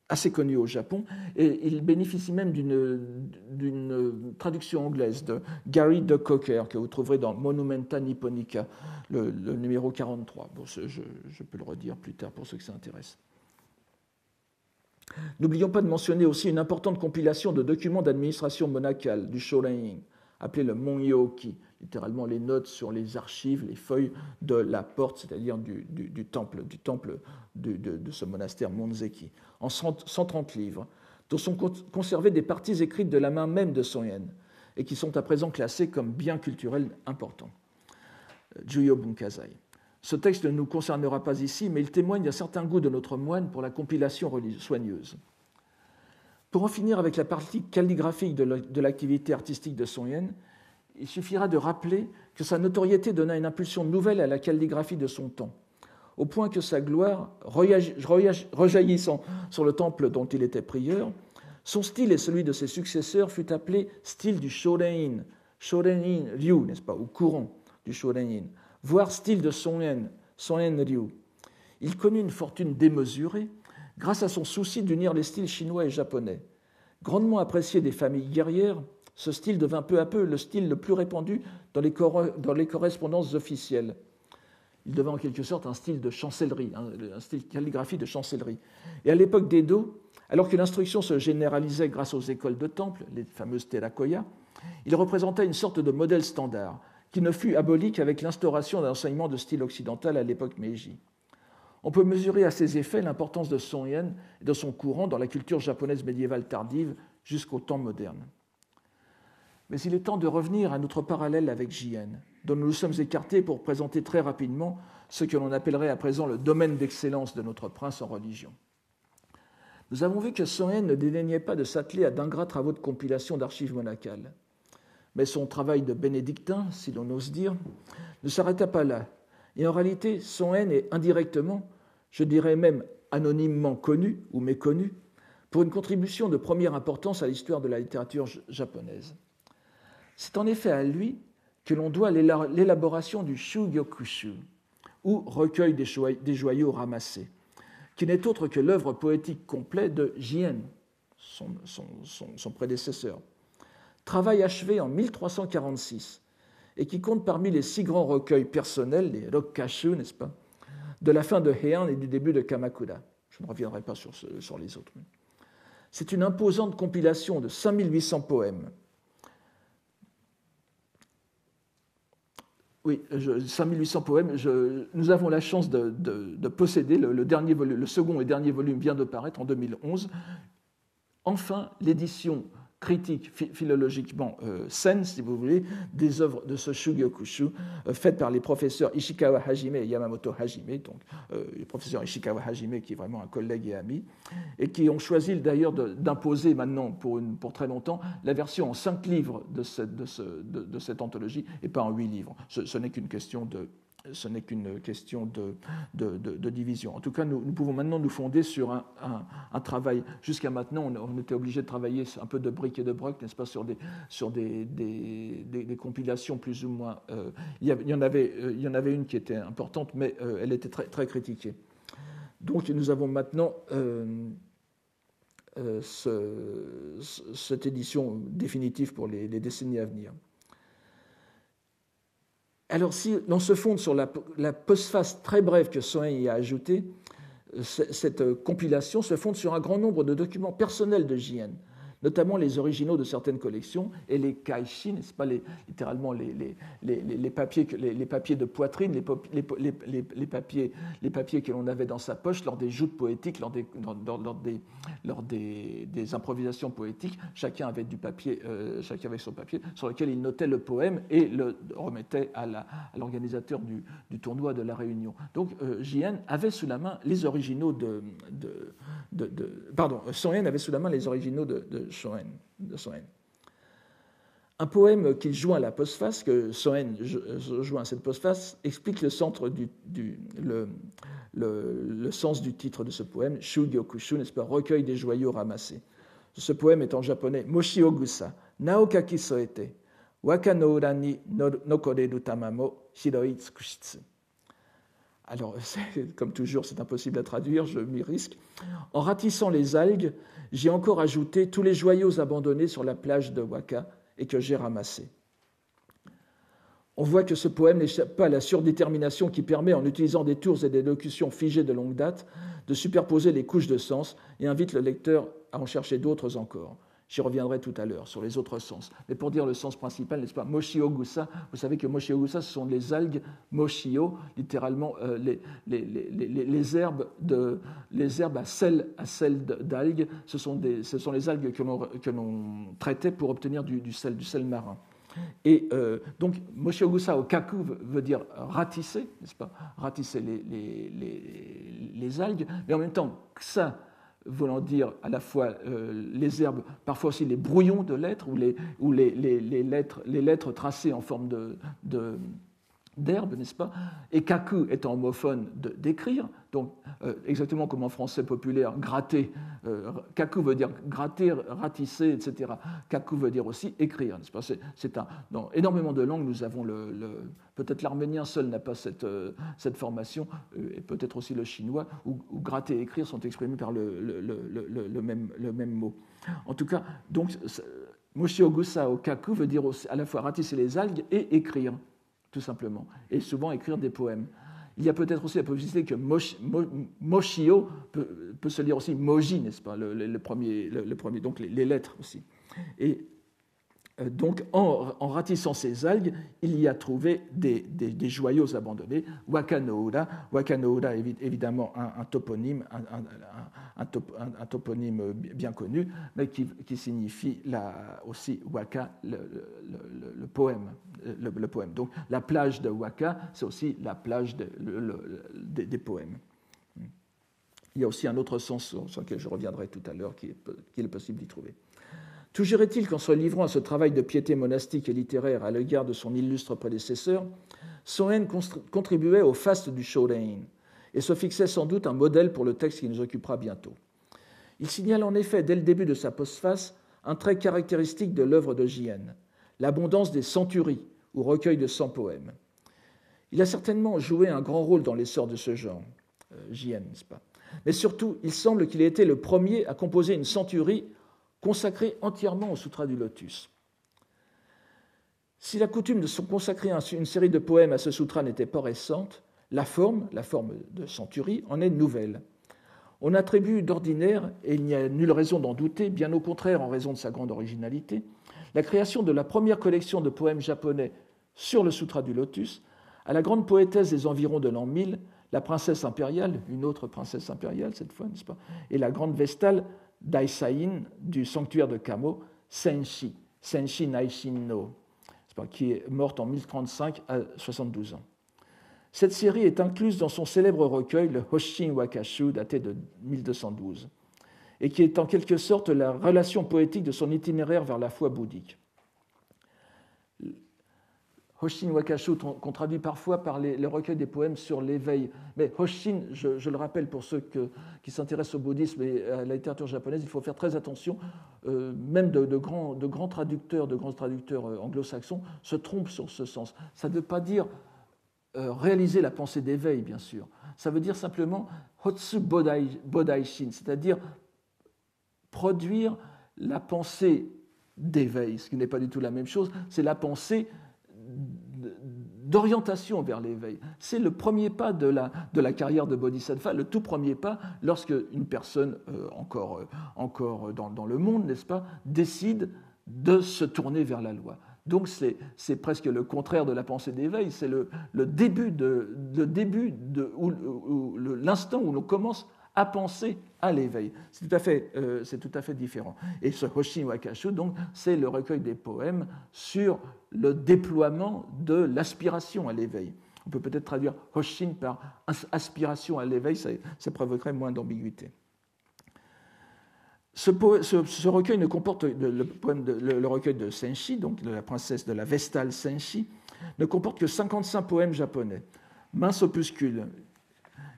assez connu au Japon, et il bénéficie même d'une traduction anglaise de Gary de Cocker, que vous trouverez dans Monumenta Nipponica, le numéro 43. Bon, je peux le redire plus tard pour ceux que ça intéresse. N'oublions pas de mentionner aussi une importante compilation de documents d'administration monacale du Shorein, appelé le Monyoki, littéralement les notes sur les archives, les feuilles de la porte, c'est-à-dire du temple de ce monastère Monzeki, en 130 livres, dont sont conservées des parties écrites de la main même de Son Yen, et qui sont à présent classées comme biens culturels importants. Juyo Bunkazai. Ce texte ne nous concernera pas ici, mais il témoigne d'un certain goût de notre moine pour la compilation soigneuse. Pour en finir avec la partie calligraphique de l'activité artistique de Son Yen, il suffira de rappeler que sa notoriété donna une impulsion nouvelle à la calligraphie de son temps, au point que sa gloire, rejaillissant sur le temple dont il était prieur, son style et celui de ses successeurs fut appelé style du Shorein Ryu, n'est-ce pas, ou courant du Shorein, voire style de Son Yen Ryu. Il connut une fortune démesurée grâce à son souci d'unir les styles chinois et japonais. Grandement apprécié des familles guerrières, ce style devint peu à peu le style le plus répandu dans les correspondances officielles. Il devint en quelque sorte un style de chancellerie, un style calligraphie de chancellerie. Et à l'époque d'Edo, alors que l'instruction se généralisait grâce aux écoles de temple, les fameuses Terakoya, il représentait une sorte de modèle standard, qui ne fut aboli qu'avec l'instauration d'un enseignement de style occidental à l'époque Meiji. On peut mesurer à ces effets l'importance de Son Yen et de son courant dans la culture japonaise médiévale tardive jusqu'au temps moderne. Mais il est temps de revenir à notre parallèle avec Jien, dont nous nous sommes écartés pour présenter très rapidement ce que l'on appellerait à présent le domaine d'excellence de notre prince en religion. Nous avons vu que Son Yen ne dédaignait pas de s'atteler à d'ingrats travaux de compilation d'archives monacales. Mais son travail de bénédictin, si l'on ose dire, ne s'arrêta pas là. Et en réalité, Son Yen est indirectement, je dirais même anonymement connu ou méconnu, pour une contribution de première importance à l'histoire de la littérature japonaise. C'est en effet à lui que l'on doit l'élaboration du Shugyokushu, ou recueil des joyaux ramassés, qui n'est autre que l'œuvre poétique complète de Jien, son prédécesseur. Travail achevé en 1346 et qui compte parmi les 6 grands recueils personnels, les Rokkashu, n'est-ce pas, de la fin de Heian et du début de Kamakura. Je ne reviendrai pas sur les autres. C'est une imposante compilation de 5800 poèmes. Oui, 5800 poèmes. Nous avons la chance de posséder le second et dernier volume vient de paraître en 2011. Enfin, l'édition critique philologiquement saine, si vous voulez, des œuvres de ce Shugyokushu, faites par les professeurs Ishikawa Hajime et Yamamoto Hajime, donc le professeur Ishikawa Hajime qui est vraiment un collègue et ami, et qui ont choisi d'ailleurs d'imposer maintenant pour très longtemps la version en 5 livres de cette anthologie et pas en 8 livres. Ce n'est qu'une question de division. En tout cas, nous pouvons maintenant nous fonder sur un travail. Jusqu'à maintenant, on était obligé de travailler un peu de briques et de broc, n'est-ce pas, sur des compilations plus ou moins. Il y en avait une qui était importante, mais elle était très, très critiquée. Donc, nous avons maintenant cette édition définitive pour les décennies à venir. Alors, si l'on se fonde sur la postface très brève que Son Yen y a ajoutée, cette compilation se fonde sur un grand nombre de documents personnels de Jien, notamment les originaux de certaines collections et les kaishi, n'est-ce pas, littéralement les papiers de poitrine, les papiers que l'on avait dans sa poche lors des joutes poétiques, lors des improvisations poétiques. Chacun avait son papier sur lequel il notait le poème et le remettait à l'organisateur du tournoi de la Réunion. Donc Jien avait sous la main les originaux Son Yen avait sous la main les originaux de Son Yen. Un poème qu'il joint à la postface, que Son Yen joint à cette postface, explique le sens du titre de ce poème, Shugyokushu, n'est-ce pas, recueil des joyaux ramassés. Ce poème est en japonais Moshi Ogusa, Naokaki soete, Waka no ura ni nokoreru tamamo, Hiroi tsukushitsu. Alors, comme toujours, c'est impossible à traduire, je m'y risque. En ratissant les algues, j'ai encore ajouté tous les joyaux abandonnés sur la plage de Waka et que j'ai ramassés. On voit que ce poème n'échappe pas à la surdétermination qui permet, en utilisant des tours et des locutions figées de longue date, de superposer les couches de sens et invite le lecteur à en chercher d'autres encore. J'y reviendrai tout à l'heure sur les autres sens. Mais pour dire le sens principal, n'est-ce pas, Moshi Ogusa, vous savez que Moshi Ogusa, ce sont les algues Moshio, littéralement les herbes à sel d'algues. Ce sont les algues que l'on traitait pour obtenir du sel marin. Et donc, Moshi Ogusa au kaku veut dire ratisser, n'est-ce pas, ratisser les algues, mais en même temps, ça voulant dire à la fois les herbes, parfois aussi les brouillons de lettres ou les lettres tracées en forme d'herbe, n'est-ce pas? Et kaku étant homophone d'écrire, donc exactement comme en français populaire, gratter, kaku veut dire gratter, ratisser, etc. Kaku veut dire aussi écrire, n'est-ce pas? Dans énormément de langues, nous avons peut-être l'arménien seul n'a pas cette formation, et peut-être aussi le chinois, où gratter et écrire sont exprimés par le même mot. En tout cas, donc, Moshi Ogusa au kaku veut dire aussi, à la fois ratisser les algues et écrire, tout simplement, et souvent écrire des poèmes. Il y a peut-être aussi la possibilité que Moshio peut se lire aussi Moji, n'est-ce pas, le premier, donc les lettres aussi. Et Donc, en ratissant ces algues, il y a trouvé des joyaux abandonnés. Wakanoura, évidemment un toponyme, un toponyme bien connu, mais qui signifie aussi Waka, le poème. Le poème. Donc, la plage de Waka, c'est aussi la plage des poèmes. Il y a aussi un autre sens sur lequel je reviendrai tout à l'heure, qu'il est possible d'y trouver. Toujours est-il qu'en se livrant à ce travail de piété monastique et littéraire à l'égard de son illustre prédécesseur, Soen contribuait au faste du Shōrein et se fixait sans doute un modèle pour le texte qui nous occupera bientôt. Il signale en effet, dès le début de sa postface, un trait caractéristique de l'œuvre de Jien, l'abondance des centuries, ou recueils de 100 poèmes. Il a certainement joué un grand rôle dans l'essor de ce genre, Jien, n'est-ce pas ? Mais surtout, il semble qu'il ait été le premier à composer une centurie consacré entièrement au Sutra du Lotus. Si la coutume de consacrer une série de poèmes à ce sutra n'était pas récente, la forme de centurie, en est nouvelle. On attribue d'ordinaire, et il n'y a nulle raison d'en douter, bien au contraire en raison de sa grande originalité, la création de la première collection de poèmes japonais sur le Sutra du Lotus à la grande poétesse des environs de l'an 1000, la princesse impériale, une autre princesse impériale cette fois, n'est-ce pas, et la grande vestale Daisain du sanctuaire de Kamo, Senshi Naishin no, qui est morte en 1035 à 72 ans. Cette série est incluse dans son célèbre recueil, le Hoshin Wakashu, daté de 1212, et qui est en quelque sorte la relation poétique de son itinéraire vers la foi bouddhique. Hoshin Wakashu, qu'on traduit parfois par les recueils des poèmes sur l'éveil. Mais Hoshin, je le rappelle pour ceux qui s'intéressent au bouddhisme et à la littérature japonaise, il faut faire très attention. Même de grands traducteurs anglo-saxons se trompent sur ce sens. Ça ne veut pas dire réaliser la pensée d'éveil, bien sûr. Ça veut dire simplement Hotsu Bodaishin, c'est-à-dire produire la pensée d'éveil, ce qui n'est pas du tout la même chose. C'est la pensée d'orientation vers l'éveil. C'est le premier pas de la carrière de Bodhisattva, le tout premier pas lorsque une personne encore dans le monde, n'est-ce pas, décide de se tourner vers la loi. Donc c'est presque le contraire de la pensée d'éveil, c'est l'instant où l'on commence à penser à l'éveil. C'est tout à fait différent. Et ce Hoshin Wakashu, donc, c'est le recueil des poèmes sur le déploiement de l'aspiration à l'éveil. On peut peut-être traduire Hoshin par aspiration à l'éveil, ça provoquerait moins d'ambiguïté. Ce recueil ne comporte le recueil de Senshi, donc de la princesse de la Vestale Senshi, ne comporte que 55 poèmes japonais, mince opuscule.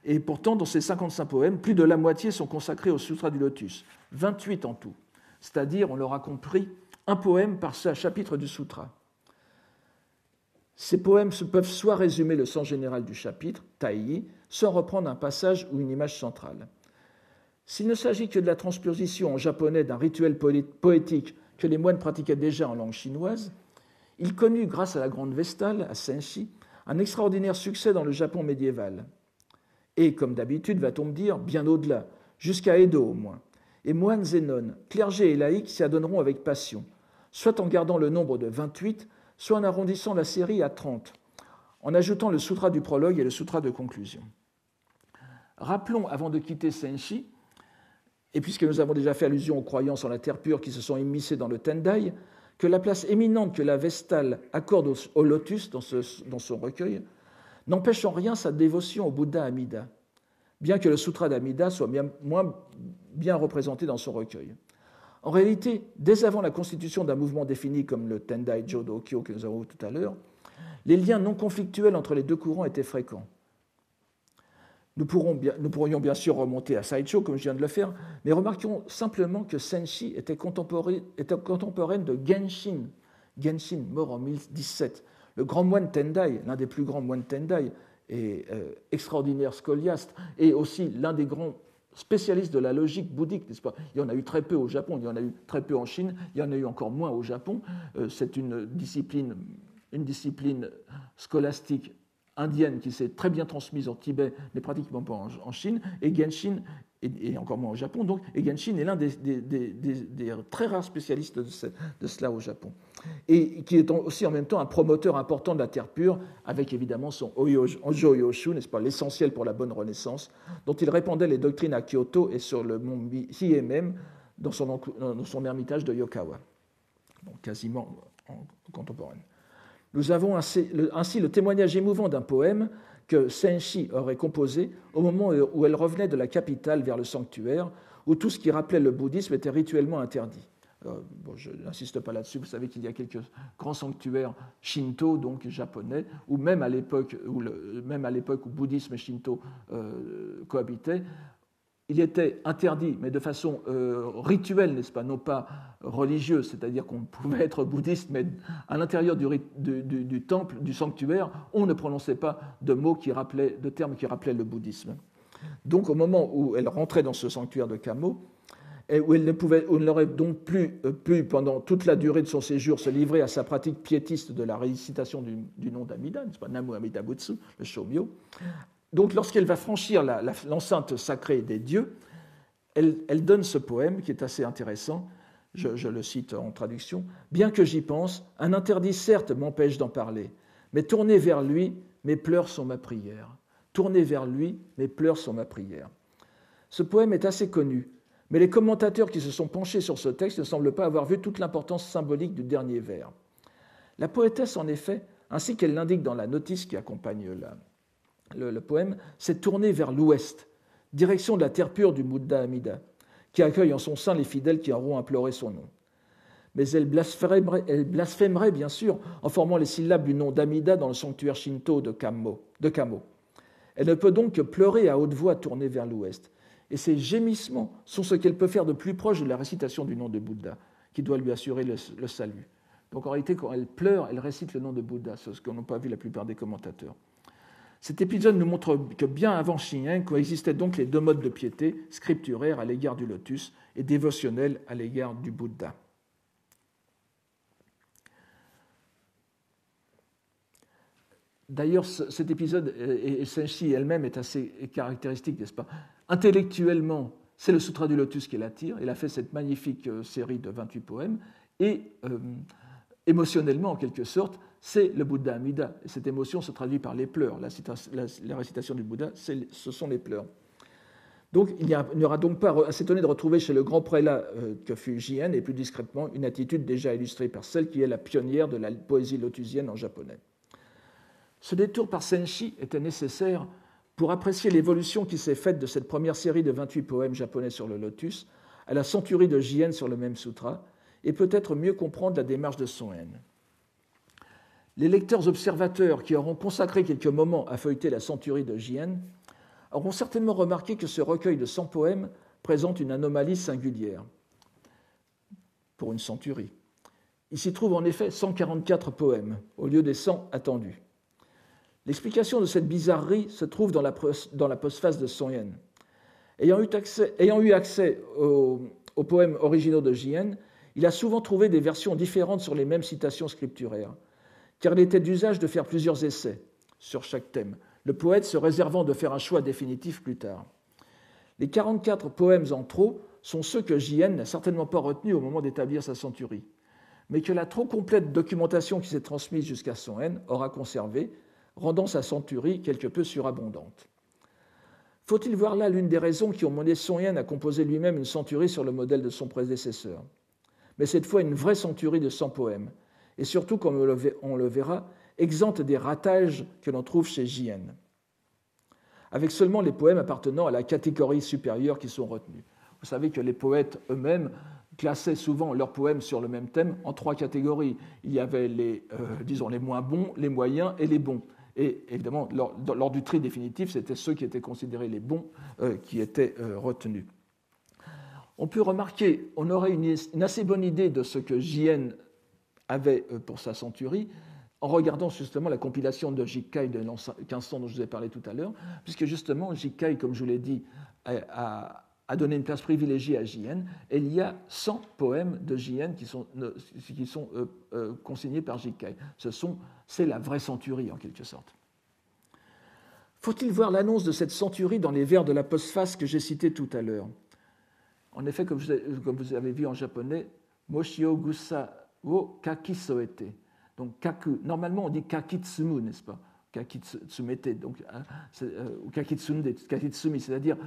Et pourtant, dans ces 55 poèmes, plus de la moitié sont consacrés au Sutra du Lotus, 28 en tout. C'est-à-dire, on l'aura compris, un poème par chapitre du sutra. Ces poèmes peuvent soit résumer le sens général du chapitre, taï, soit reprendre un passage ou une image centrale. S'il ne s'agit que de la transposition en japonais d'un rituel poétique que les moines pratiquaient déjà en langue chinoise, il connut, grâce à la grande Vestale, à Senshi, un extraordinaire succès dans le Japon médiéval. Et, comme d'habitude, va-t-on me dire, bien au-delà, jusqu'à Edo au moins. Et moines et nonnes, clergés et laïcs s'y adonneront avec passion, soit en gardant le nombre de 28, soit en arrondissant la série à 30, en ajoutant le sutra du prologue et le sutra de conclusion. Rappelons, avant de quitter Senshi, et puisque nous avons déjà fait allusion aux croyances en la terre pure qui se sont immiscées dans le Tendai, que la place éminente que la Vestale accorde au lotus dans son recueil n'empêche en rien sa dévotion au Bouddha Amida, bien que le sutra d'Amida soit moins bien représenté dans son recueil. En réalité, dès avant la constitution d'un mouvement défini comme le Tendai Jōdōkyō que nous avons vu tout à l'heure, les liens non conflictuels entre les deux courants étaient fréquents. Nous pourrions bien sûr remonter à Saichō, comme je viens de le faire, mais remarquons simplement que Senshi était contemporaine de Genshin. Genshin, mort en 1017. Le grand moine Tendai, l'un des plus grands moines Tendai, et extraordinaire scoliaste, et aussi l'un des grands spécialistes de la logique bouddhique, n'est-ce pas ? Il y en a eu très peu au Japon, il y en a eu très peu en Chine, il y en a eu encore moins au Japon. C'est une discipline scolastique indienne qui s'est très bien transmise au Tibet, mais pratiquement pas en Chine. Et Genshin et encore moins au Japon. Donc, et Genshin est l'un des très rares spécialistes de cela au Japon. Et qui est aussi en même temps un promoteur important de la terre pure, avec évidemment son Onjo Yoshu, n'est-ce pas, l'essentiel pour la bonne renaissance, dont il répandait les doctrines à Kyoto et sur le mont Hiei même, dans son ermitage de Yokawa, donc quasiment contemporaine. Nous avons ainsi le témoignage émouvant d'un poème que Senshi aurait composé au moment où elle revenait de la capitale vers le sanctuaire, où tout ce qui rappelait le bouddhisme était rituellement interdit. Je n'insiste pas là-dessus, vous savez qu'il y a quelques grands sanctuaires shinto, donc japonais, ou même à l'époque où bouddhisme et shinto cohabitaient, il était interdit, mais de façon rituelle, n'est-ce pas, non pas religieuse, c'est-à-dire qu'on pouvait être bouddhiste, mais à l'intérieur du temple, du sanctuaire, on ne prononçait pas de termes qui rappelaient le bouddhisme. Donc, au moment où elle rentrait dans ce sanctuaire de Kamo, et où elle n'aurait donc plus pu, pendant toute la durée de son séjour, se livrer à sa pratique piétiste de la récitation du nom d'Amida, n'est-ce pas, Namu Amida Butsu, le Shomyo. Donc, lorsqu'elle va franchir l'enceinte sacrée des dieux, elle donne ce poème qui est assez intéressant. Je le cite en traduction. « Bien que j'y pense, un interdit certes m'empêche d'en parler, mais tourner vers lui, mes pleurs sont ma prière. Tourner vers lui, mes pleurs sont ma prière. » Ce poème est assez connu, mais les commentateurs qui se sont penchés sur ce texte ne semblent pas avoir vu toute l'importance symbolique du dernier vers. La poétesse, en effet, ainsi qu'elle l'indique dans la notice qui accompagne le poème, s'est tournée vers l'ouest, direction de la terre pure du Bouddha Amida, qui accueille en son sein les fidèles qui auront imploré son nom. Mais elle blasphémerait bien sûr en formant les syllabes du nom d'Amida dans le sanctuaire shinto de Kamo. Elle ne peut donc que pleurer à haute voix tournée vers l'ouest. Et ces gémissements sont ce qu'elle peut faire de plus proche de la récitation du nom de Bouddha, qui doit lui assurer le salut. Donc en réalité, quand elle pleure, elle récite le nom de Bouddha, c'est ce qu'on n'a pas vu la plupart des commentateurs. Cet épisode nous montre que bien avant Shinyen coexistaient donc les deux modes de piété, scripturaire à l'égard du lotus et dévotionnel à l'égard du Bouddha. D'ailleurs, cet épisode, et Senshi elle-même est assez caractéristique, n'est-ce pas? Intellectuellement, c'est le Sutra du Lotus qui l'attire. Elle a fait cette magnifique série de 28 poèmes. Et émotionnellement, en quelque sorte, c'est le Bouddha Amida. Et cette émotion se traduit par les pleurs. La récitation du Bouddha, ce sont les pleurs. Donc, il n'y aura donc pas à s'étonner de retrouver chez le grand prélat que fut Jien, et plus discrètement, une attitude déjà illustrée par celle qui est la pionnière de la poésie lotusienne en japonais. Ce détour par Senshi était nécessaire pour apprécier l'évolution qui s'est faite de cette première série de 28 poèmes japonais sur le lotus à la centurie de Jien sur le même sutra, et peut-être mieux comprendre la démarche de Soen. Les lecteurs observateurs qui auront consacré quelques moments à feuilleter la centurie de Jien auront certainement remarqué que ce recueil de 100 poèmes présente une anomalie singulière pour une centurie. Il s'y trouve en effet 144 poèmes au lieu des 100 attendus. L'explication de cette bizarrerie se trouve dans la postface de Soen. Ayant eu accès aux poèmes originaux de Jien, il a souvent trouvé des versions différentes sur les mêmes citations scripturaires, car il était d'usage de faire plusieurs essais sur chaque thème, le poète se réservant de faire un choix définitif plus tard. Les 44 poèmes en trop sont ceux que Jien n'a certainement pas retenus au moment d'établir sa centurie, mais que la trop complète documentation qui s'est transmise jusqu'à Soen aura conservé, rendant sa centurie quelque peu surabondante. Faut-il voir là l'une des raisons qui ont mené Soen à composer lui-même une centurie sur le modèle de son prédécesseur? Mais cette fois une vraie centurie de 100 poèmes, et surtout, comme on le verra, exempte des ratages que l'on trouve chez Jien, avec seulement les poèmes appartenant à la catégorie supérieure qui sont retenus. Vous savez que les poètes eux-mêmes classaient souvent leurs poèmes sur le même thème en 3 catégories. Il y avait les moins bons, les moyens et les bons. Et évidemment, lors du tri définitif, c'était ceux qui étaient considérés les bons qui étaient retenus. On peut remarquer, on aurait une assez bonne idée de ce que Jien avait pour sa centurie en regardant justement la compilation de Jikkai de l'an 1500 dont je vous ai parlé tout à l'heure, puisque justement Jikkai, comme je vous l'ai dit, a donné une place privilégiée à Jien, et il y a 100 poèmes de Jien qui sont consignés par Jikkai. C'est la vraie centurie en quelque sorte. Faut-il voir l'annonce de cette centurie dans les vers de la postface que j'ai cités tout à l'heure? En effet, comme vous avez vu en japonais, Moshio Gusa wo Kakisoete. Donc, kaku, normalement on dit kakitsumu, n'est-ce pas? Kakitsumete, donc, ou kakitsunde, kakitsumi, c'est-à-dire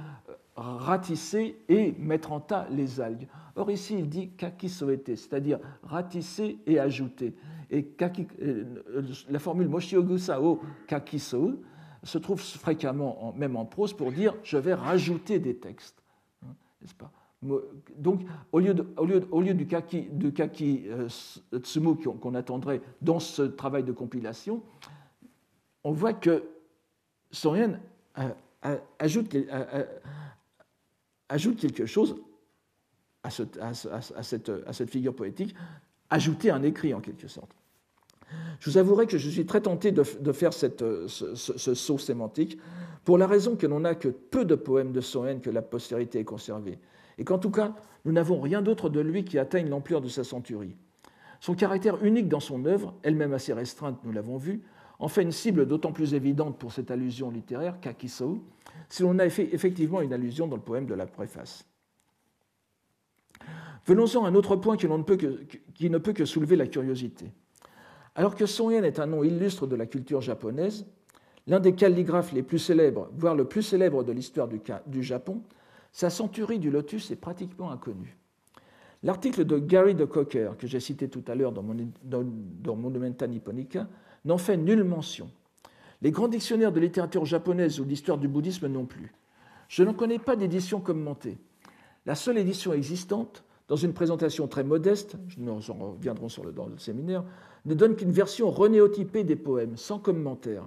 ratisser et mettre en tas les algues. Or, ici, il dit kakisoete, c'est-à-dire ratisser et ajouter. Et la formule Moshio Gusa wo Kakisou se trouve fréquemment, même en prose, pour dire « je vais rajouter des textes ». N'est-ce pas? Donc, au lieu du kaki tsumu qu'on attendrait dans ce travail de compilation, on voit que Soen ajoute quelque chose à cette figure poétique, ajouter un écrit en quelque sorte. Je vous avouerai que je suis très tenté de faire ce saut sémantique pour la raison que l'on n'a que peu de poèmes de Soen que la postérité ait conservés, et qu'en tout cas, nous n'avons rien d'autre de lui qui atteigne l'ampleur de sa centurie. Son caractère unique dans son œuvre, elle-même assez restreinte, nous l'avons vu, en fait une cible d'autant plus évidente pour cette allusion littéraire, kakisou, si l'on a effectivement une allusion dans le poème de la préface. Venons-en à un autre point qui ne peut que soulever la curiosité. Alors que Soen est un nom illustre de la culture japonaise, l'un des calligraphes les plus célèbres, voire le plus célèbre de l'histoire du Japon, sa centurie du lotus est pratiquement inconnue. L'article de Gary de Cocker, que j'ai cité tout à l'heure dans Monumenta Nipponica, n'en fait nulle mention. Les grands dictionnaires de littérature japonaise ou d'histoire du bouddhisme non plus. Je n'en connais pas d'édition commentée. La seule édition existante, dans une présentation très modeste, nous en reviendrons dans le séminaire, ne donne qu'une version renéotypée des poèmes, sans commentaire.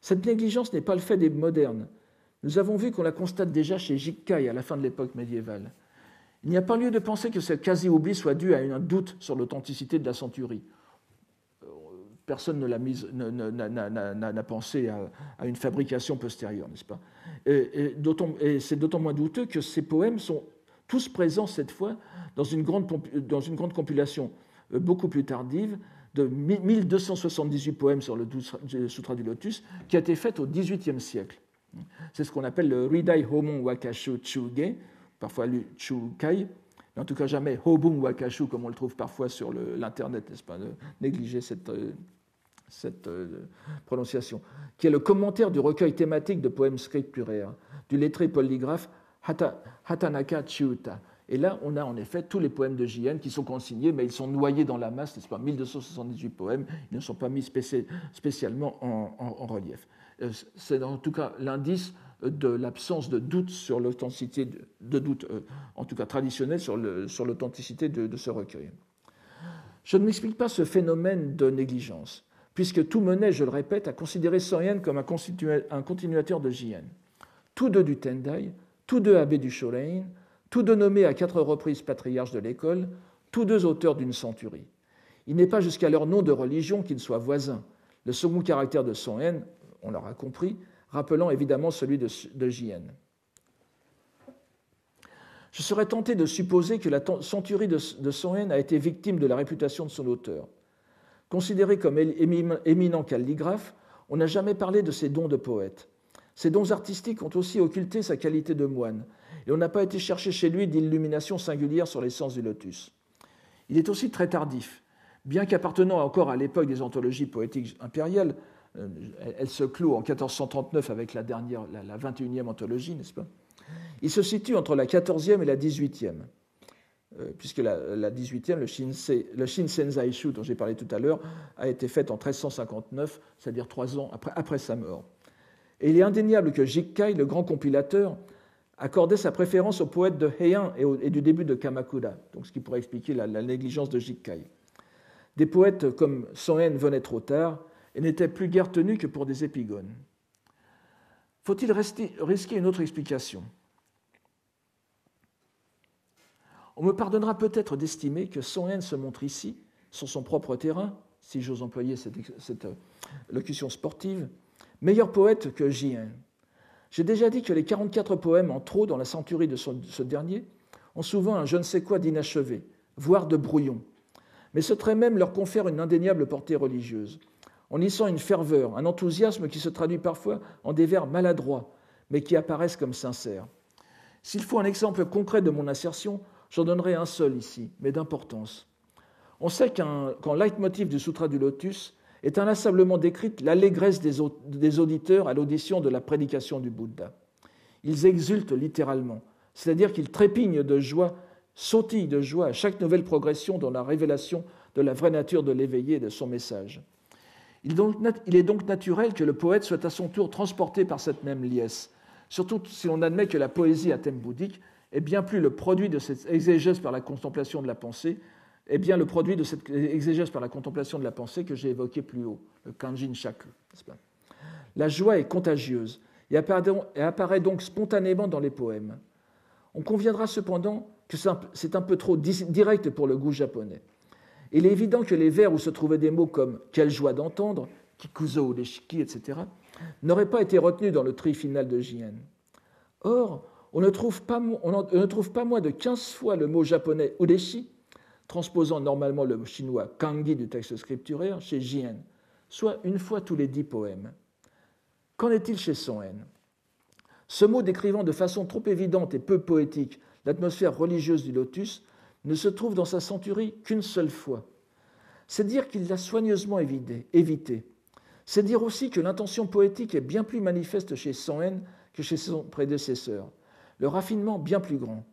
Cette négligence n'est pas le fait des modernes. Nous avons vu qu'on la constate déjà chez Jikkai à la fin de l'époque médiévale. Il n'y a pas lieu de penser que ce quasi-oubli soit dû à un doute sur l'authenticité de la centurie. Personne n'a pensé à une fabrication postérieure, n'est-ce pas? Et c'est d'autant moins douteux que ces poèmes sont tous présents cette fois dans une grande compilation beaucoup plus tardive de 1278 poèmes sur le Sutra du Lotus qui a été faite au XVIIIe siècle. C'est ce qu'on appelle le Ridai Homon Wakashu Chuge, parfois lu Chukai, mais en tout cas jamais Hobun Wakashu comme on le trouve parfois sur l'Internet, n'est-ce pas? Négliger cette prononciation, qui est le commentaire du recueil thématique de poèmes scripturaires du lettré polygraphe Hatanaka Chiuta. Et là, on a en effet tous les poèmes de JN qui sont consignés, mais ils sont noyés dans la masse, n'est-ce pas? 1278 poèmes, ils ne sont pas mis spécialement en relief. C'est en tout cas l'indice de l'absence de doute sur l'authenticité, en tout cas traditionnel, sur l'authenticité de ce recueil. Je ne m'explique pas ce phénomène de négligence, puisque tout menait, je le répète, à considérer Soen comme un continuateur de JN. Tous deux du Tendai, tous deux abbés du Shorein, tous deux nommés à 4 reprises patriarches de l'école, tous deux auteurs d'une centurie. Il n'est pas jusqu'à leur nom de religion qu'ils soient voisins. Le second caractère de Soen, on l'aura compris, rappelant évidemment celui de JN. Je serais tenté de supposer que la centurie de Soen a été victime de la réputation de son auteur. Considéré comme éminent calligraphe, on n'a jamais parlé de ses dons de poète. Ses dons artistiques ont aussi occulté sa qualité de moine, et on n'a pas été chercher chez lui d'illumination singulière sur l'essence du lotus. Il est aussi très tardif. Bien qu'appartenant encore à l'époque des anthologies poétiques impériales, elle se clôt en 1439 avec la 21e anthologie, n'est-ce pas? Il se situe entre la 14e et la 18e, puisque la 18e, le Shinsenzaishu, dont j'ai parlé tout à l'heure, a été faite en 1359, c'est-à-dire 3 ans après sa mort. Et il est indéniable que Jikkai, le grand compilateur, accordait sa préférence aux poètes de Heian et du début de Kamakura, donc ce qui pourrait expliquer la négligence de Jikkai. Des poètes comme Soen venaient trop tard et n'étaient plus guère tenus que pour des épigones. Faut-il risquer une autre explication? On me pardonnera peut-être d'estimer que Soen se montre ici, sur son propre terrain, si j'ose employer cette locution sportive, meilleur poète que Jien. J'ai déjà dit que les 44 poèmes en trop dans la centurie de ce dernier ont souvent un je ne sais quoi d'inachevé, voire de brouillon. Mais ce trait même leur confère une indéniable portée religieuse. On y sent une ferveur, un enthousiasme qui se traduit parfois en des vers maladroits, mais qui apparaissent comme sincères. S'il faut un exemple concret de mon assertion, j'en donnerai un seul ici, mais d'importance. On sait qu'en leitmotiv du Sutra du Lotus est inlassablement décrite l'allégresse des auditeurs à l'audition de la prédication du Bouddha. Ils exultent littéralement, c'est-à-dire qu'ils trépignent de joie, sautillent de joie à chaque nouvelle progression dans la révélation de la vraie nature de l'éveillé et de son message. Il est donc naturel que le poète soit à son tour transporté par cette même liesse, surtout si l'on admet que la poésie à thème bouddhique est bien plus le produit de cette exégèse par la contemplation de la pensée, est bien le produit de cette exégèse par la contemplation de la pensée que j'ai évoqué plus haut, le Kanjin Shaku. La joie est contagieuse et apparaît donc spontanément dans les poèmes. On conviendra cependant que c'est un peu trop direct pour le goût japonais. Il est évident que les vers où se trouvaient des mots comme « quelle joie d'entendre »,« kikuzo ureshiki », etc., n'auraient pas été retenus dans le tri final de Jien. Or, on ne trouve pas moins de 15 fois le mot japonais ureshi, transposant normalement le chinois kangi du texte scripturaire, chez Jien, soit une fois tous les 10 poèmes. Qu'en est-il chez Soen ? Ce mot décrivant de façon trop évidente et peu poétique l'atmosphère religieuse du lotus ne se trouve dans sa centurie qu'une seule fois. C'est dire qu'il l'a soigneusement évité. C'est dire aussi que l'intention poétique est bien plus manifeste chez Soen que chez son prédécesseur, le raffinement bien plus grand.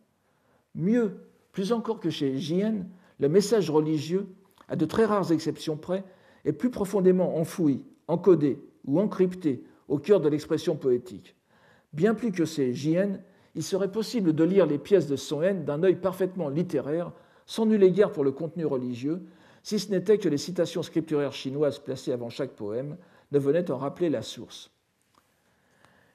Mieux, plus encore que chez Jien, le message religieux, à de très rares exceptions près, est plus profondément enfoui, encodé ou encrypté au cœur de l'expression poétique. Bien plus que chez Jien, il serait possible de lire les pièces de Soen d'un œil parfaitement littéraire, sans nul égard pour le contenu religieux, si ce n'était que les citations scripturaires chinoises placées avant chaque poème ne venaient en rappeler la source.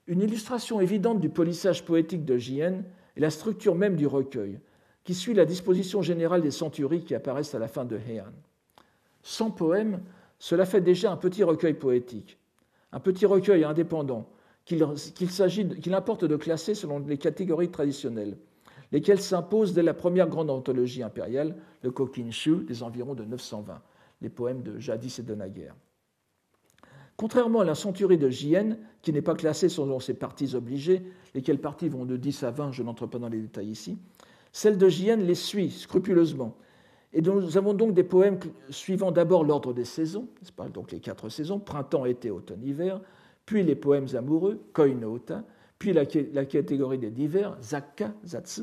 Une illustration évidente du polissage poétique de Jien est la structure même du recueil, qui suit la disposition générale des centuries qui apparaissent à la fin de Heian. 100 poèmes, cela fait déjà un petit recueil poétique, un petit recueil indépendant, qu'il importe de classer selon les catégories traditionnelles, lesquelles s'imposent dès la première grande anthologie impériale, le Kokinshu, des environs de 920, les poèmes de jadis et de naguère. Contrairement à la centurie de Jien, qui n'est pas classée selon ses parties obligées, lesquelles parties vont de 10 à 20, je n'entre pas dans les détails ici, celle de Jien les suit scrupuleusement. Et nous avons donc des poèmes suivant d'abord l'ordre des saisons, n'est-ce pas, donc les 4 saisons, printemps, été, automne, hiver, puis les poèmes amoureux, koi no uta, puis la catégorie des divers, zakka, zatsu,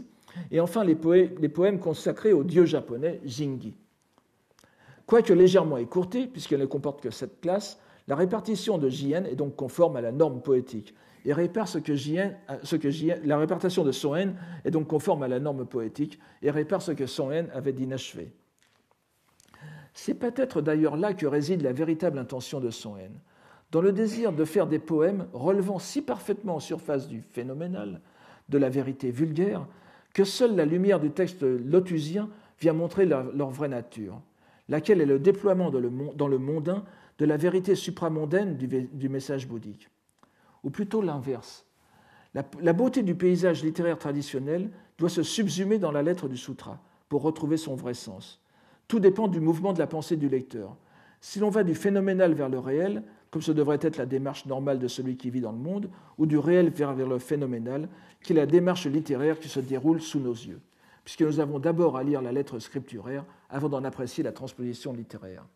et enfin les poèmes consacrés au dieu japonais, Jingi. Quoique légèrement écourtée, puisqu'elle ne comporte que 7 classes, la répartition de Jien est donc conforme à la norme poétique, et répare la répartition de Soen est donc conforme à la norme poétique, et répare ce que Soen avait d'inachevé. C'est peut-être d'ailleurs là que réside la véritable intention de Soen, dans le désir de faire des poèmes relevant si parfaitement en surface du phénoménal, de la vérité vulgaire, que seule la lumière du texte lotusien vient montrer leur vraie nature, laquelle est le déploiement dans le mondain de la vérité supramondaine du message bouddhique. Ou plutôt l'inverse. La beauté du paysage littéraire traditionnel doit se subsumer dans la lettre du sutra pour retrouver son vrai sens. Tout dépend du mouvement de la pensée du lecteur. Si l'on va du phénoménal vers le réel, comme ce devrait être la démarche normale de celui qui vit dans le monde, ou du réel vers le phénoménal, qui est la démarche littéraire qui se déroule sous nos yeux, puisque nous avons d'abord à lire la lettre scripturaire avant d'en apprécier la transposition littéraire.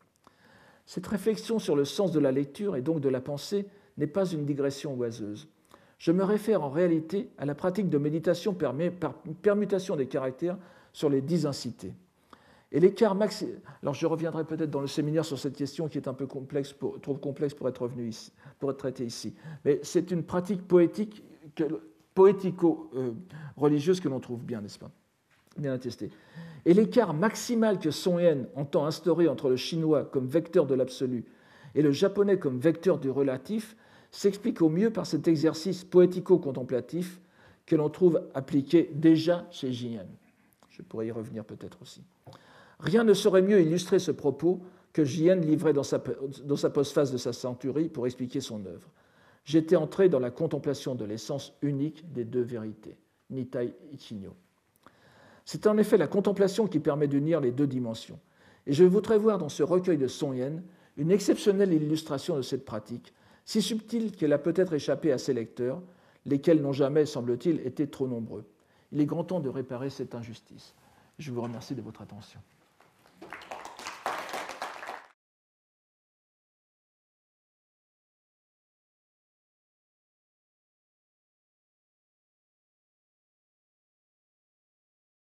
Cette réflexion sur le sens de la lecture et donc de la pensée n'est pas une digression oiseuse. Je me réfère en réalité à la pratique de méditation par permutation des caractères sur les 10 incités. Et l'écart maximal. Alors je reviendrai peut-être dans le séminaire sur cette question qui est un peu trop complexe pour être traitée ici. Mais c'est une pratique poético-religieuse que l'on trouve bien, n'est-ce pas ? Bien attesté. Et l'écart maximal que Soen entend instaurer entre le chinois comme vecteur de l'absolu et le japonais comme vecteur du relatif s'explique au mieux par cet exercice poético-contemplatif que l'on trouve appliqué déjà chez Jien. Je pourrais y revenir peut-être aussi. Rien ne saurait mieux illustrer ce propos que Jien livrait dans sa postface de sa centurie pour expliquer son œuvre. J'étais entré dans la contemplation de l'essence unique des deux vérités, Nitai Ichinyo. C'est en effet la contemplation qui permet d'unir les deux dimensions. Et je voudrais voir dans ce recueil de Son Yen une exceptionnelle illustration de cette pratique, si subtile qu'elle a peut-être échappé à ses lecteurs, lesquels n'ont jamais, semble-t-il, été trop nombreux. Il est grand temps de réparer cette injustice. Je vous remercie de votre attention.